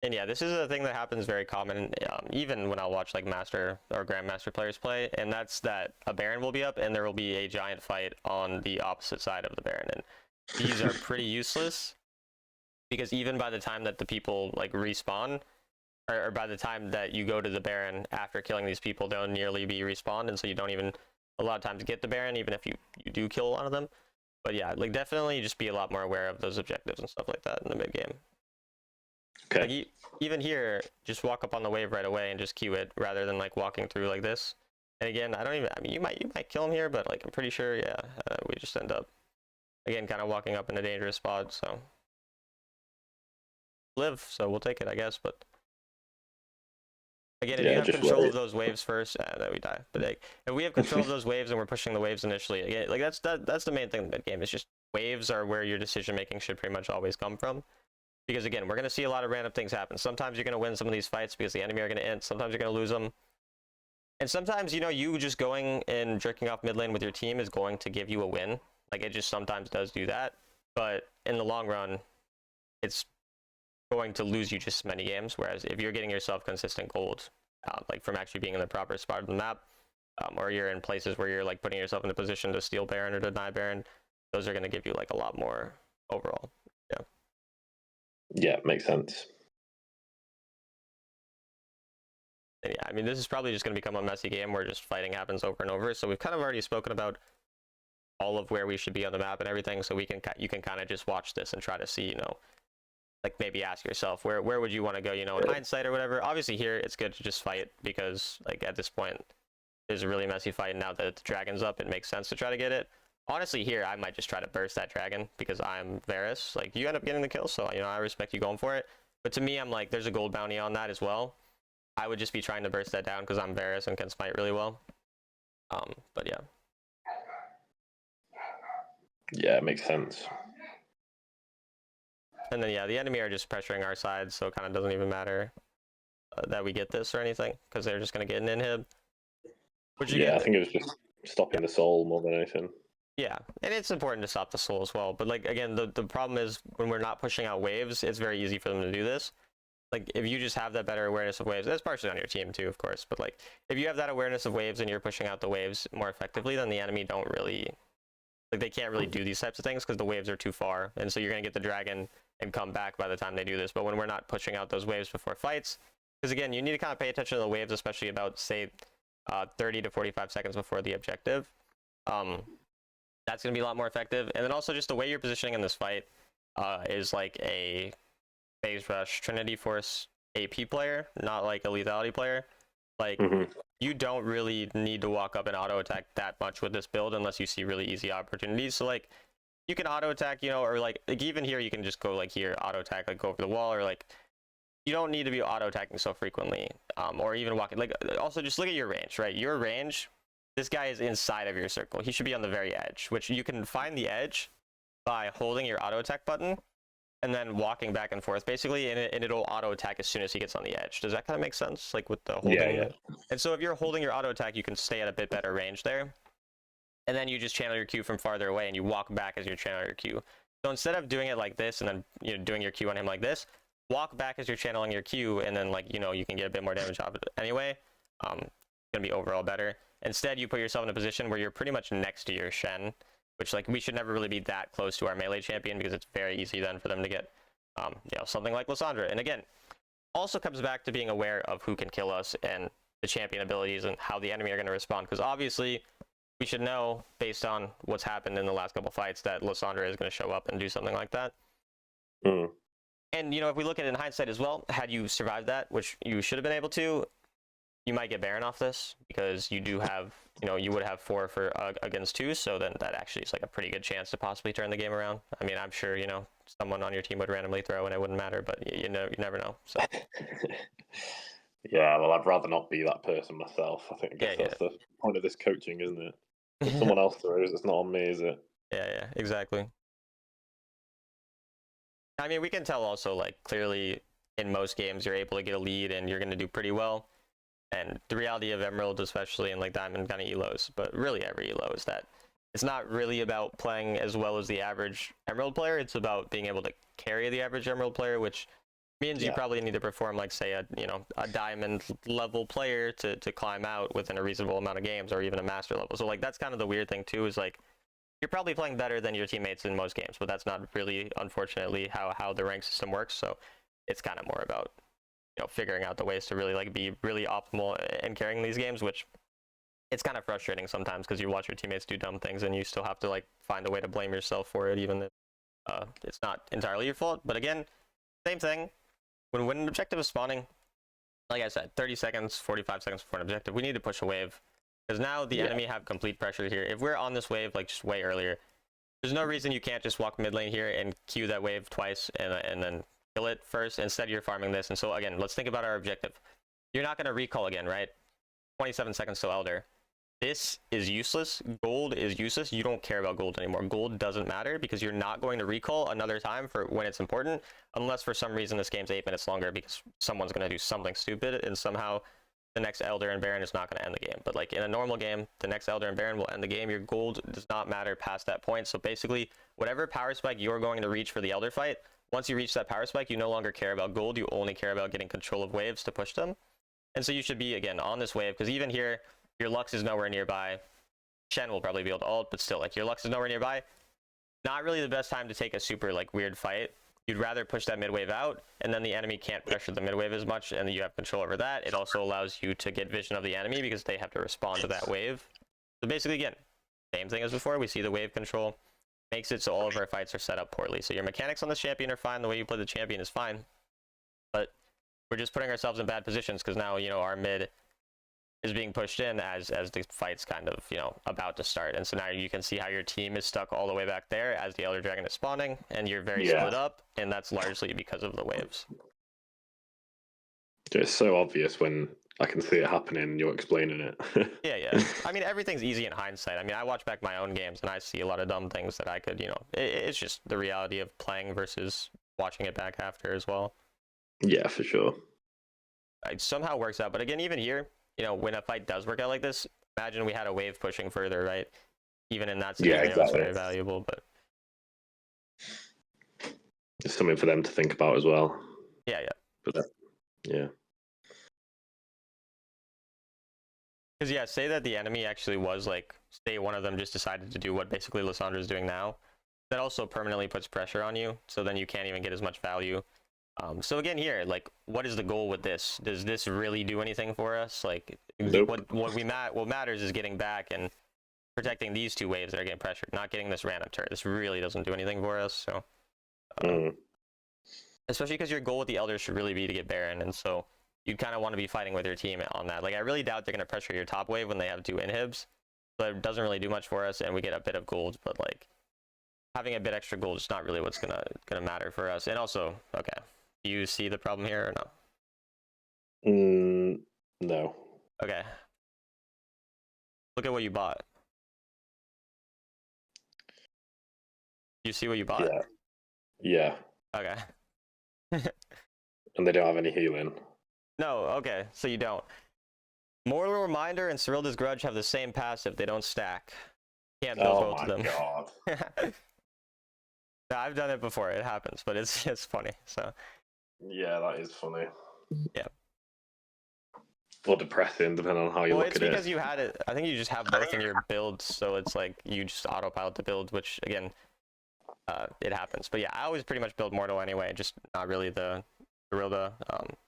And yeah, this is a thing that happens very common, even when I'll watch like Master or Grandmaster players play, and that's that a Baron will be up and there will be a giant fight on the opposite side of the Baron. And these are pretty useless, because even by the time that the people like respawn, or by the time that you go to the Baron after killing these people, they'll nearly be respawned, and so you don't even a lot of times get the Baron, even if you do kill a lot of them. But yeah, like definitely just be a lot more aware of those objectives and stuff like that in the mid game. Okay. Like even here, just walk up on the wave right away and just queue it, rather than like walking through like this. And again, I mean, you might kill him here, but like I'm pretty sure, yeah, we just end up again kind of walking up in a dangerous spot. So live, so we'll take it, I guess. But again, if you have control of those waves first, then we die. But like, if we have control of those waves and we're pushing the waves initially, again, like that's the main thing in the mid game. It's just waves are where your decision making should pretty much always come from. Because again, we're going to see a lot of random things happen. Sometimes you're going to win some of these fights because the enemy are going to int. Sometimes you're going to lose them. And sometimes, you know, you just going and jerking off mid lane with your team is going to give you a win. Like, it just sometimes does do that. But in the long run, it's going to lose you just as many games. Whereas if you're getting yourself consistent gold, like from actually being in the proper spot of the map, or you're in places where you're like putting yourself in a position to steal Baron or deny Baron, those are going to give you like a lot more overall. Yeah. Yeah, makes sense. And yeah, I mean, this is probably just going to become a messy game where just fighting happens over and over. So we've kind of already spoken about all of where we should be on the map and everything, so you can kind of just watch this and try to see, like maybe ask yourself where would you want to go, in hindsight or whatever. Obviously here it's good to just fight, because like at this point there's a really messy fight, and now that the dragon's up, it makes sense to try to get it. Honestly, here I might just try to burst that dragon because I'm Varus. Like, you end up getting the kill, so I respect you going for it. But to me, I'm like, there's a gold bounty on that as well. I would just be trying to burst that down because I'm Varus and can smite really well. But yeah. Yeah, it makes sense. And then yeah, the enemy are just pressuring our side, so it kind of doesn't even matter that we get this or anything, because they're just going to get an inhib. Yeah, I think it was just stopping the soul more than anything. Yeah, and it's important to stop the soul as well. But like, again, the problem is when we're not pushing out waves, it's very easy for them to do this. Like, if you just have that better awareness of waves, that's partially on your team too, of course. But like, if you have that awareness of waves and you're pushing out the waves more effectively, then the enemy don't really, like, they can't really do these types of things because the waves are too far. And so you're going to get the dragon and come back by the time they do this. But when we're not pushing out those waves before fights, because again, you need to kind of pay attention to the waves, especially about, say, 30 to 45 seconds before the objective. That's going to be a lot more effective. And then also just the way you're positioning in this fight is like a phase rush Trinity Force AP player, not like a lethality player. Like, you don't really need to walk up and auto attack that much with this build unless you see really easy opportunities. So like, you can auto attack, or like even here you can just go like here, auto attack, like go over the wall, or like, you don't need to be auto attacking so frequently, or even walking. Like, also just look at your range, right? Your range, this guy is inside of your circle. He should be on the very edge, which you can find the edge by holding your auto attack button and then walking back and forth basically, and it'll auto attack as soon as he gets on the edge. Does that kind of make sense? Like with the holding? Yeah. And so if you're holding your auto attack, you can stay at a bit better range there. And then you just channel your Q from farther away and you walk back as you're channeling your Q. So instead of doing it like this and then doing your Q on him like this, walk back as you're channeling your Q, and then like you can get a bit more damage off it anyway. It's gonna be overall better. Instead, you put yourself in a position where you're pretty much next to your Shen, which like we should never really be that close to our melee champion because it's very easy then for them to get something like Lysandra. And again, also comes back to being aware of who can kill us and the champion abilities and how the enemy are going to respond, because obviously we should know based on what's happened in the last couple fights that Lysandra is going to show up and do something like that. And if we look at it in hindsight as well, had you survived that, which you should have been able to, you might get Baron off this, because you do have, you would have 4 for against 2, so then that actually is like a pretty good chance to possibly turn the game around. I mean, I'm sure someone on your team would randomly throw and it wouldn't matter, but you never know. So yeah, well, I'd rather not be that person myself. I think that's the point of this coaching, isn't it? If someone else throws, it's not on me, is it? Yeah, exactly. I mean, we can tell also, like, clearly in most games you're able to get a lead and you're going to do pretty well. And the reality of Emerald, especially in like Diamond kind of elos, but really every elo, is that it's not really about playing as well as the average Emerald player. It's about being able to carry the average Emerald player, which means you probably need to perform like, say, a Diamond level player to climb out within a reasonable amount of games, or even a Master level. So like, that's kind of the weird thing too, is like, you're probably playing better than your teammates in most games, but that's not really, unfortunately, how the rank system works. So it's kind of more about figuring out the ways to really like be really optimal in carrying these games, which it's kind of frustrating sometimes because you watch your teammates do dumb things and you still have to like find a way to blame yourself for it, even if it's not entirely your fault. But again, same thing. When an objective is spawning, like I said, 30 seconds, 45 seconds before an objective, we need to push a wave, because now the enemy have complete pressure here. If we're on this wave like just way earlier, there's no reason you can't just walk mid lane here and queue that wave twice and then kill it first. Instead, you're farming this. And so again, let's think about our objective. You're not going to recall again, right? 27 seconds till Elder. This is useless. Gold is useless. You don't care about gold anymore. Gold doesn't matter because you're not going to recall another time for when it's important, unless for some reason this game's 8 minutes longer because someone's going to do something stupid and somehow the next Elder and Baron is not going to end the game. But like in a normal game, the next Elder and Baron will end the game. Your gold does not matter past that point. So basically, whatever power spike you're going to reach for the Elder fight, once you reach that power spike, you no longer care about gold. You only care about getting control of waves to push them. And so you should be, again, on this wave, because even here, your Lux is nowhere nearby. Shen will probably be able to ult, but still, like, your Lux is nowhere nearby. Not really the best time to take a super, like, weird fight. You'd rather push that mid wave out, and then the enemy can't pressure the mid wave as much, and you have control over that. It also allows you to get vision of the enemy, because they have to respond to that wave. So basically, again, same thing as before. We see the wave control makes it so all of our fights are set up poorly. So your mechanics on this champion are fine. The way you play the champion is fine. But we're just putting ourselves in bad positions because now, our mid is being pushed in as the fight's kind of, about to start. And so now you can see how your team is stuck all the way back there as the Elder Dragon is spawning, and you're very split up, and that's largely because of the waves. It's so obvious when I can see it happening and you're explaining it. Yeah. I mean, everything's easy in hindsight. I mean, I watch back my own games and I see a lot of dumb things that I could, it's just the reality of playing versus watching it back after as well. Yeah, for sure. It somehow works out. But again, even here, when a fight does work out like this, imagine we had a wave pushing further, right? Even in that scenario, exactly. It's very valuable. But it's something for them to think about as well. Yeah. But yeah. Because say that the enemy actually was say one of them just decided to do what basically Lissandra is doing now. That also permanently puts pressure on you, so then you can't even get as much value. So again here, what is the goal with this? Does this really do anything for us? Nope. What matters is getting back and protecting these two waves that are getting pressured, not getting this random turret. This really doesn't do anything for us. So, especially because your goal with the Elders should really be to get Baron, and so you'd kind of want to be fighting with your team on that. I really doubt they're going to pressure your top wave when they have 2 inhibs, but it doesn't really do much for us, and we get a bit of gold, but having a bit extra gold is not really what's gonna matter for us. And also, okay, do you see the problem here or no? No. Okay. Look at what you bought. You see what you bought? Yeah. Okay. And they don't have any healing. No, okay, so you don't. Mortal Reminder and Cyrilda's Grudge have the same passive. They don't stack. Can't build both of them. Oh my god. No, I've done it before. It happens, but it's funny. So. Yeah, that is funny. Yeah. Or depressing, depending on how you look at it. Well, it's because you had it. I think you just have both in your builds, so it's you just autopilot the build, which again, it happens. But yeah, I always pretty much build Mortal anyway, just not really the Cyrilda.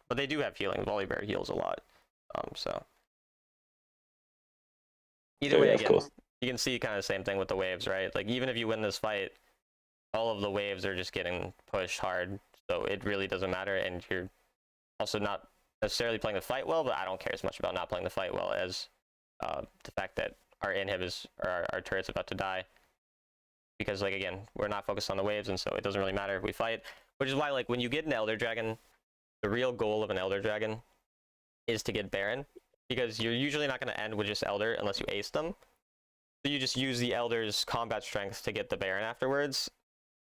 But they do have healing. Volibear heals a lot. So either way, again, you can see kind of the same thing with the waves, right? Even if you win this fight, all of the waves are just getting pushed hard, so it really doesn't matter, and you're also not necessarily playing the fight well, but I don't care as much about not playing the fight well as the fact that our inhib is, or our turret's about to die, because again, we're not focused on the waves, and so it doesn't really matter if we fight, which is why when you get an Elder Dragon, the real goal of an Elder Dragon is to get Baron, because you're usually not going to end with just Elder unless you ace them, so you just use the Elder's combat strength to get the Baron afterwards.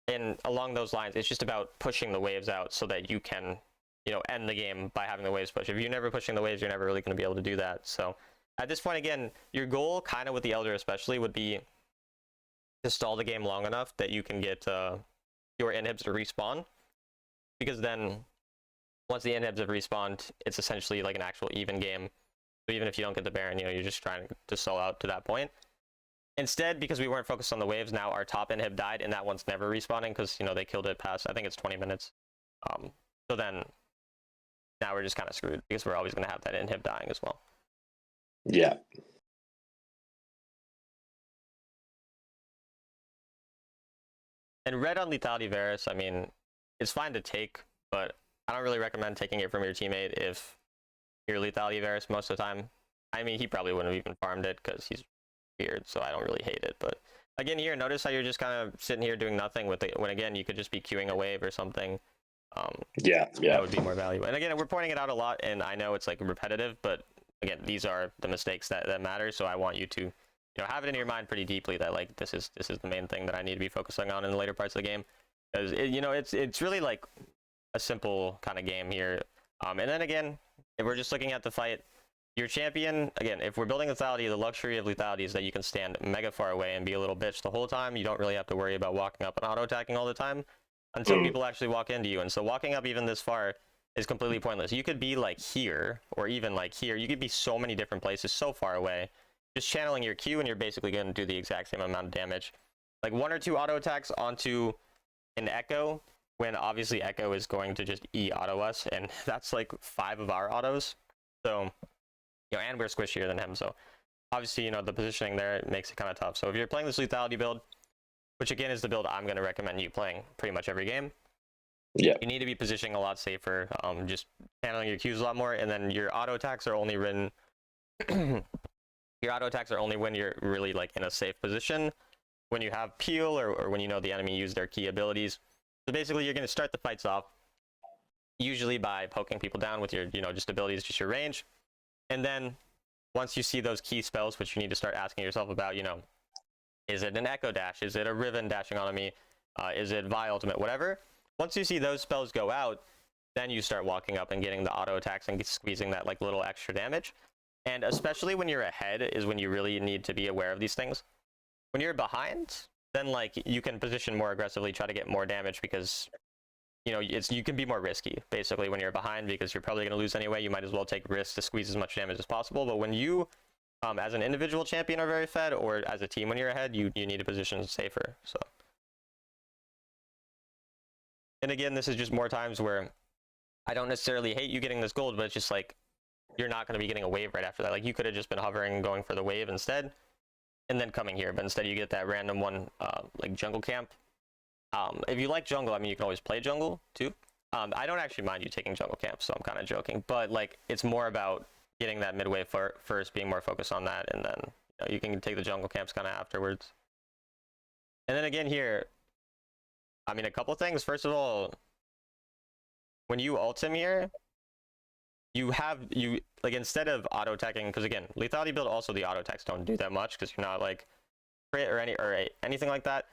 And along those lines, it's just about pushing the waves out so that you can, end the game by having the waves push. If you're never pushing the waves, you're never really going to be able to do that. So at this point, again, your goal, kind of with the Elder especially, would be to stall the game long enough that you can get your inhibs to respawn. Because then, once the inhibs have respawned, it's essentially an actual even game. So even if you don't get the Baron, you're just trying to stall out to that point. Instead, because we weren't focused on the waves, now our top inhib died, and that one's never respawning because, they killed it past, I think it's 20 minutes. So then, now we're just kind of screwed because we're always going to have that inhib dying as well. Yeah. And red on lethality Varus, I mean, it's fine to take, but I don't really recommend taking it from your teammate if you're lethality Varus most of the time. I mean, he probably wouldn't have even farmed it because he's weird, so I don't really hate it. But again, here, notice how you're just kind of sitting here doing nothing with it, when again, you could just be queuing a wave or something. Yeah. That would be more valuable. And again, we're pointing it out a lot, and I know it's repetitive, but again, these are the mistakes that matter. So I want you to, have it in your mind pretty deeply that this is the main thing that I need to be focusing on in the later parts of the game, because it's really a simple kind of game here. And then again, if we're just looking at the fight, your champion, again, if we're building lethality, the luxury of lethality is that you can stand mega far away and be a little bitch the whole time. You don't really have to worry about walking up and auto-attacking all the time until people actually walk into you. And so walking up even this far is completely pointless. You could be here, or even here. You could be so many different places, so far away. Just channeling your Q, and you're basically going to do the exact same amount of damage. 1 or 2 auto-attacks onto an Echo, when obviously Echo is going to just E-auto us, and that's 5 of our autos. So... and we're squishier than him, so obviously, you know, the positioning there makes it kind of tough. So if you're playing this lethality build, which again is the build I'm going to recommend you playing pretty much every game, Yeah. you need to be positioning a lot safer, just handling your Qs a lot more, and then your auto attacks are only written. Your auto attacks are only when you're really like in a safe position, when you have peel, or when you know the enemy use their key abilities. So basically, you're going to start the fights off usually by poking people down with your, you know, just abilities, just your range, and then once you see those key spells, which you need to start asking yourself about, you know, is it an Echo Dash? Is it a Riven dashing on me? Is it Vi Ultimate? Whatever. Once you see those spells go out, then you start walking up and getting the auto attacks and squeezing that like little extra damage. And especially when you're ahead is when you really need to be aware of these things. When you're behind, then like you can position more aggressively, try to get more damage, because you know you can be more risky basically when you're behind, because you're probably going to lose anyway. You might as well take risks to squeeze as much damage as possible. But when you as an individual champion are very fed, or as a team when you're ahead, you need to position safer. So, and again, this is just more times where I don't necessarily hate you getting this gold, but it's just like you're not going to be getting a wave right after that. Like you could have just been hovering and going for the wave instead, and then coming here, but instead you get that random one, like jungle camp. If you like jungle, I mean, you can always play jungle too. I don't actually mind you taking jungle camp, so I'm kind of joking, but like it's more about getting that midway first, being more focused on that, and then you know, you can take the jungle camps kind of afterwards. And then again here, I mean, a couple things. First of all, when you ult him here, you like, instead of auto attacking, because again, lethality build, also the auto attacks don't do that much because you're not like crit or anything like that.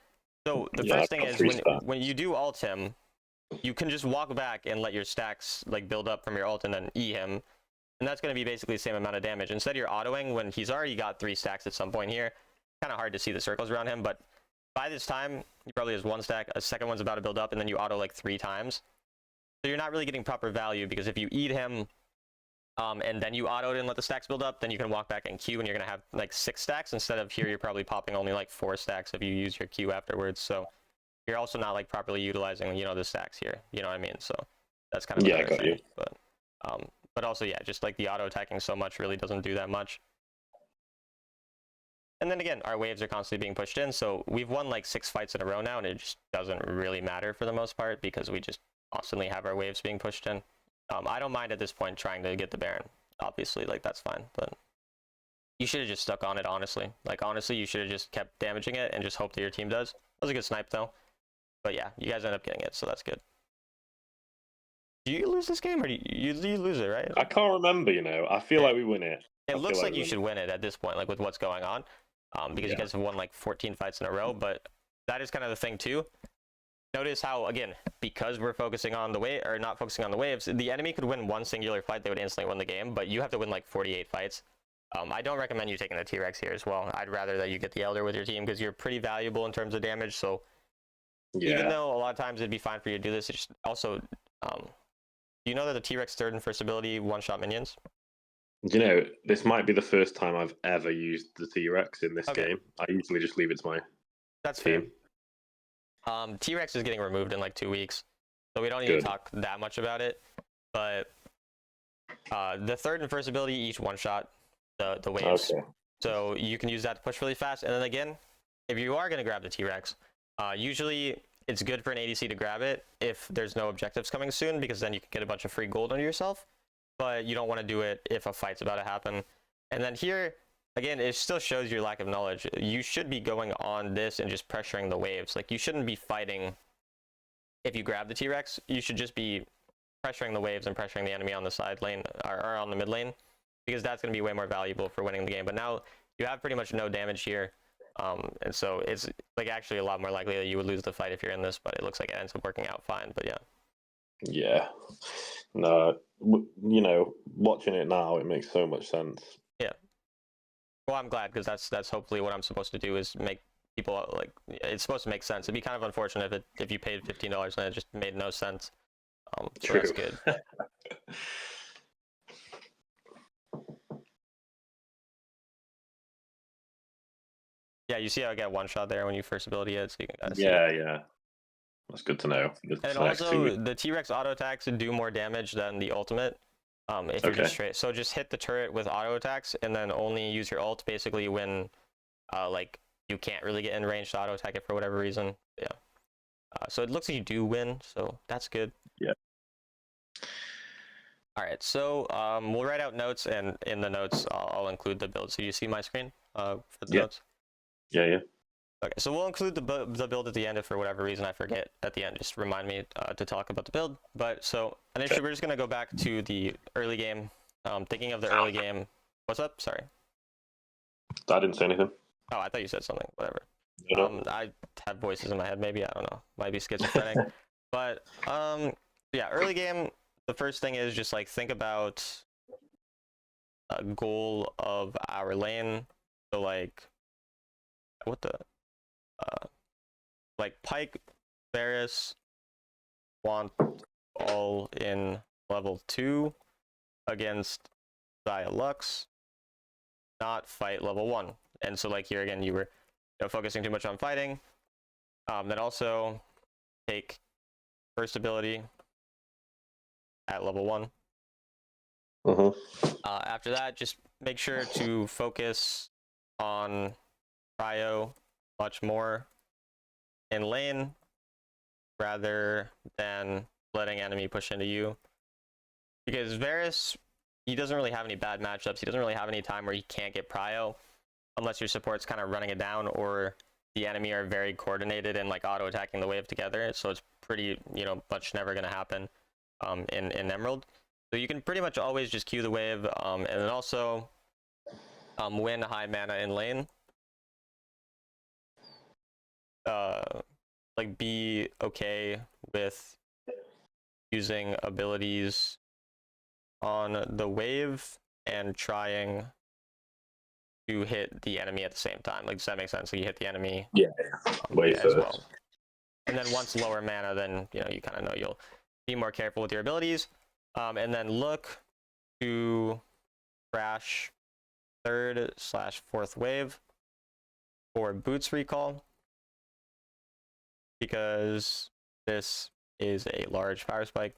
So the first thing is when you do ult him, you can just walk back and let your stacks like build up from your ult and then E him, and that's going to be basically the same amount of damage. Instead you're autoing when he's already got 3 stacks at some point here. Kind of hard to see the circles around him, but by this time he probably has 1 stack, a second one's about to build up, and then you auto like 3 times. So you're not really getting proper value, because if you eat him and then you auto it and let the stacks build up, then you can walk back and Q and you're going to have like 6 stacks instead of here you're probably popping only like 4 stacks if you use your Q afterwards. So you're also not like properly utilizing, you know, the stacks here, you know what I mean? So that's kind of I got you. But also, yeah, just like the auto attacking so much really doesn't do that much. And then again, our waves are constantly being pushed in, so we've won like 6 fights in a row now, and it just doesn't really matter for the most part because we just constantly have our waves being pushed in. I don't mind at this point trying to get the Baron, obviously, like that's fine, but you should have just stuck on it, honestly. Like, honestly, you should have just kept damaging it and just hoped that your team does. That was a good snipe, though. But yeah, you guys end up getting it, so that's good. Do you lose this game, or do you lose it, right? I can't remember, you know. I feel like we win it. It looks like you should win it at this point, like with what's going on, because you guys have won like 14 fights in a row, but that is kind of the thing, too. Notice how, again, because we're focusing on the wave, or not focusing on the waves, the enemy could win 1 singular fight, they would instantly win the game, but you have to win like 48 fights. I don't recommend you taking the T-Rex here as well. I'd rather that you get the Elder with your team, because you're pretty valuable in terms of damage, so even though a lot of times it'd be fine for you to do this, it's just also, do you know that the T-Rex 3rd and 1st ability one-shot minions? You know, this might be the first time I've ever used the T-Rex in this game. I usually just leave it to my team. Fair. T-Rex is getting removed in like 2 weeks, so we don't need to talk that much about it. But the 3rd and 1st ability each one-shot the waves. Okay. So you can use that to push really fast. And then again, if you are going to grab the T-Rex, usually it's good for an ADC to grab it if there's no objectives coming soon, because then you can get a bunch of free gold under yourself. But you don't want to do it if a fight's about to happen. And then here, again, it still shows your lack of knowledge. You should be going on this and just pressuring the waves. Like, you shouldn't be fighting if you grab the T-Rex. You should just be pressuring the waves and pressuring the enemy on the side lane, or on the mid lane, because that's going to be way more valuable for winning the game. But now you have pretty much no damage here. And so it's like actually a lot more likely that you would lose the fight if you're in this, but it looks like it ends up working out fine. But yeah. Yeah. No, you know, watching it now, it makes so much sense. Yeah. Well, I'm glad, because that's hopefully what I'm supposed to do, is make people, like, it's supposed to make sense. It'd be kind of unfortunate if you paid $15 and it just made no sense. So True. That's good. Yeah, you see how I get one shot there when you first ability it, so you can see it. Yeah. That's good to know. And also, the T-Rex auto attacks do more damage than the ultimate. If you're just straight. So just hit the turret with auto attacks, and then only use your ult basically when like you can't really get in range to auto attack it for whatever reason. Yeah. So it looks like you do win, so that's good. Yeah. All right, so we'll write out notes, and in the notes I'll include the build. So you see my screen for the notes? Yeah. Okay, so we'll include the build at the end if for whatever reason I forget at the end. Just remind me to talk about the build. But so initially we're just gonna go back to the early game. Thinking of the early game. What's up? Sorry. I didn't say anything. Oh, I thought you said something. Whatever. You know? I have voices in my head. Maybe I don't know. Might be schizophrenic. But yeah, early game. The first thing is just like think about a goal of our lane. So like, what the, like Pike, Varus want all in level 2 against Xayah Lux, not fight level 1. And so like here again, you were focusing too much on fighting. Then also take first ability at level 1. After that, just make sure to focus on prio much more in lane rather than letting enemy push into you. Because Varus, he doesn't really have any bad matchups. He doesn't really have any time where he can't get prio unless your support's kind of running it down or the enemy are very coordinated and like auto attacking the wave together. So it's pretty, much never going to happen in Emerald. So you can pretty much always just queue the wave and then also win high mana in lane. Like be okay with using abilities on the wave and trying to hit the enemy at the same time. Like, does that make sense? So you hit the enemy Wave as well. And then once lower mana, then you kind of know you'll be more careful with your abilities. And then look to crash 3rd/4th wave for boots recall, because this is a large power spike.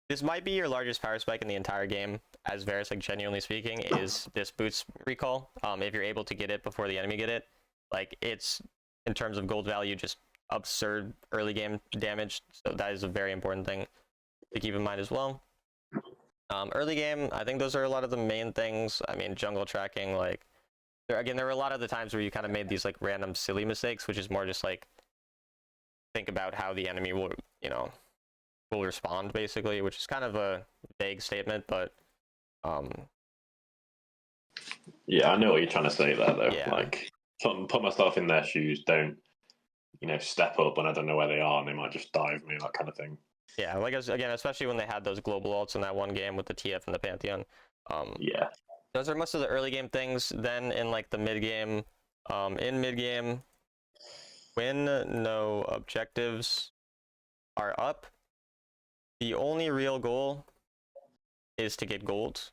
This might be your largest power spike in the entire game, as Varus, like genuinely speaking, is this boots recall. If you're able to get it before the enemy get it, like it's, in terms of gold value, just absurd early game damage. So that is a very important thing to keep in mind as well. Early game, I think those are a lot of the main things. I mean, jungle tracking, like, there were a lot of the times where you kind of made these like random silly mistakes, which is more just like think about how the enemy will, will respond basically, which is kind of a vague statement, but yeah, I know what you're trying to say there though. Yeah. Like put myself in their shoes, don't step up when I don't know where they are and they might just dive me, that kind of thing. Yeah, like again, especially when they had those global ults in that one game with the TF and the Pantheon. Yeah. Those are most of the early game things. Then in like the mid game, when no objectives are up, the only real goal is to get gold.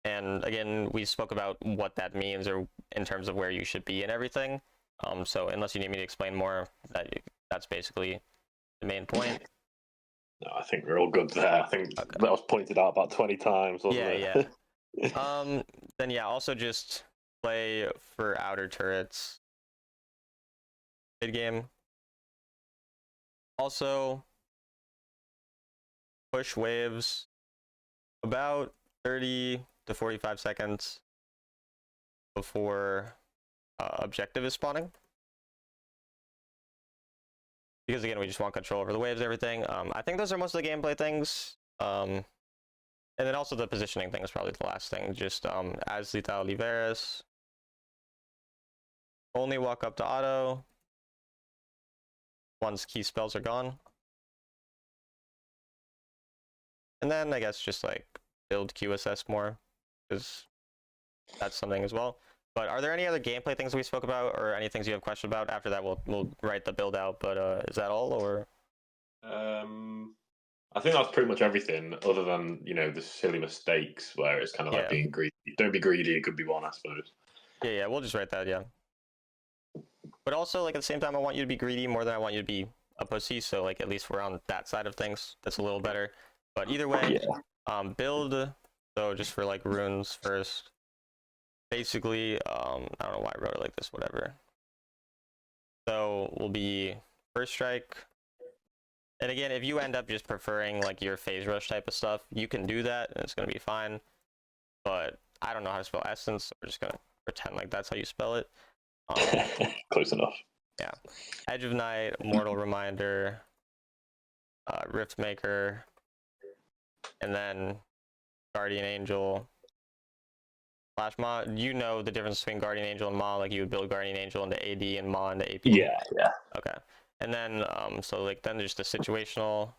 And again, we spoke about what that means or in terms of where you should be and everything. So unless you need me to explain more, that's basically the main point. No, I think we're all good there. I think that was pointed out about 20 times, wasn't it? Yeah. Then yeah, also just play for outer turrets mid game. Also push waves about 30 to 45 seconds before objective is spawning. Because again, we just want control over the waves and everything. I think those are most of the gameplay things. And then also the positioning thing is probably the last thing. Just as Lethal Varus, only walk up to auto once key spells are gone. And then I guess just like build QSS more, because that's something as well. But are there any other gameplay things we spoke about, or any things you have questions about? After that, we'll write the build out. But is that all, or? I think that's pretty much everything, other than the silly mistakes where it's kind of like being greedy. Don't be greedy. It could be one, I suppose. Yeah, we'll just write that. Yeah. But also, like at the same time, I want you to be greedy more than I want you to be a pussy. So like at least we're on that side of things. That's a little better. But either way, Build, so just for like runes first. Basically, I don't know why I wrote it like this, whatever. So will be first strike. And again, if you end up just preferring like your phase rush type of stuff, you can do that and it's gonna be fine. But I don't know how to spell essence, so we're just gonna pretend like that's how you spell it. Close enough. Yeah. Edge of Night, Mortal Reminder, Rift Maker, and then Guardian Angel. Slash Ma, you know the difference between Guardian Angel and Ma, like you would build Guardian Angel into AD and Ma into AP. Yeah. Okay. And then, so like then there's the situational.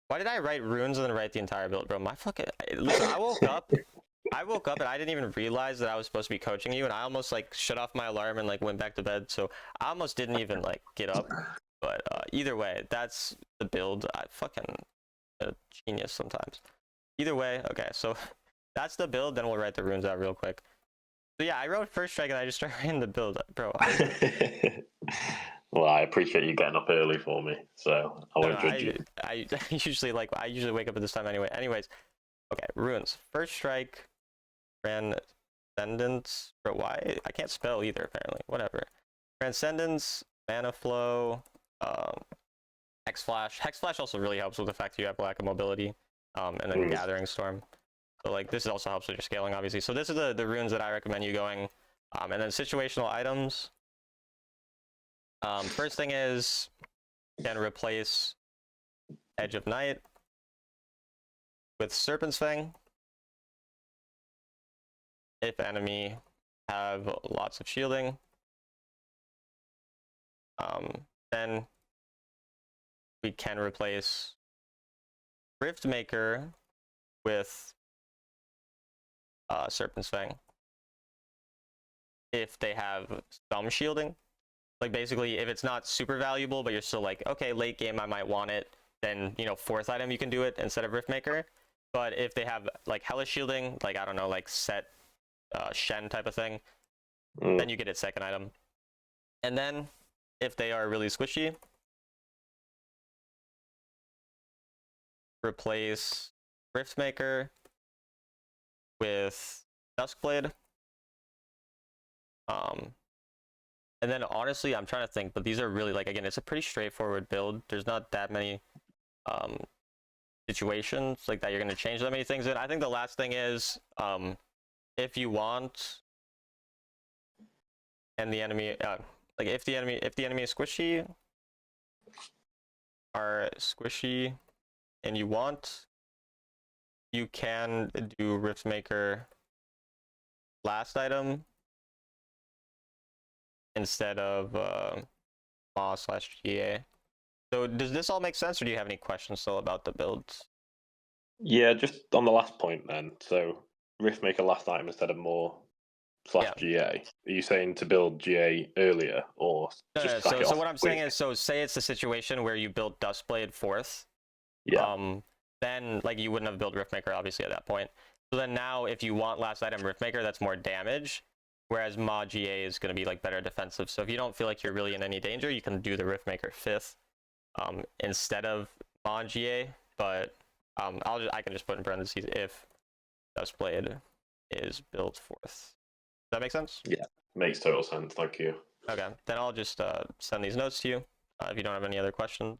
Why did I write runes and then write the entire build, bro? My fucking, listen, I woke up and I didn't even realize that I was supposed to be coaching you, and I almost like shut off my alarm and like went back to bed, so I almost didn't even like get up. But either way, that's the build. I fucking a genius sometimes. Either way, okay, so that's the build, then we'll write the runes out real quick. So yeah, I wrote first strike and I just started writing the build, bro. Well, I appreciate you getting up early for me, so I won't judge you. I usually wake up at this time anyway. Anyways, okay, runes. First strike, transcendence. Bro, why? I can't spell either apparently. Whatever. Transcendence, mana flow, Hex Flash. Hex Flash also really helps with the fact you have lack of mobility. And then Gathering Storm. So like this also helps with your scaling, obviously. So this is the runes that I recommend you going. And then situational items. First thing is, you can replace Edge of Night with Serpent's Fang. If enemy have lots of shielding. Then we can replace Rift Maker with Serpent's Fang. If they have some shielding. Like basically, if it's not super valuable, but you're still like, okay, late game I might want it, then, you know, fourth item you can do it instead of Rift Maker. But if they have like hella shielding, like I don't know, like set Shen type of thing, then you get it second item. And then if they are really squishy, replace Rift Maker with Duskblade. And then honestly, I'm trying to think, but these are really like, again, it's a pretty straightforward build. There's not that many situations like that you're going to change that many things in. I think the last thing is, if you want, and the enemy, like if the enemy is squishy, and you want, you can do Rift Maker last item instead of Ma/GA. So does this all make sense, or do you have any questions still about the builds? Yeah, just on the last point then. So Rift Maker last item instead of more/GA. Are you saying to build GA earlier, or just sack it off So what I'm quick? saying is, so say it's a situation where you built Duskblade fourth. Yeah. Then like you wouldn't have built Riftmaker obviously at that point. So then now if you want last item Riftmaker, that's more damage, whereas Ma/GA is going to be like better defensive. So if you don't feel like you're really in any danger, you can do the Riftmaker fifth instead of Ma/GA. But I can just put in parentheses if Duskblade is built fourth. Does that make sense? Yeah, makes total sense. Thank you. Okay, then I'll just send these notes to you if you don't have any other questions.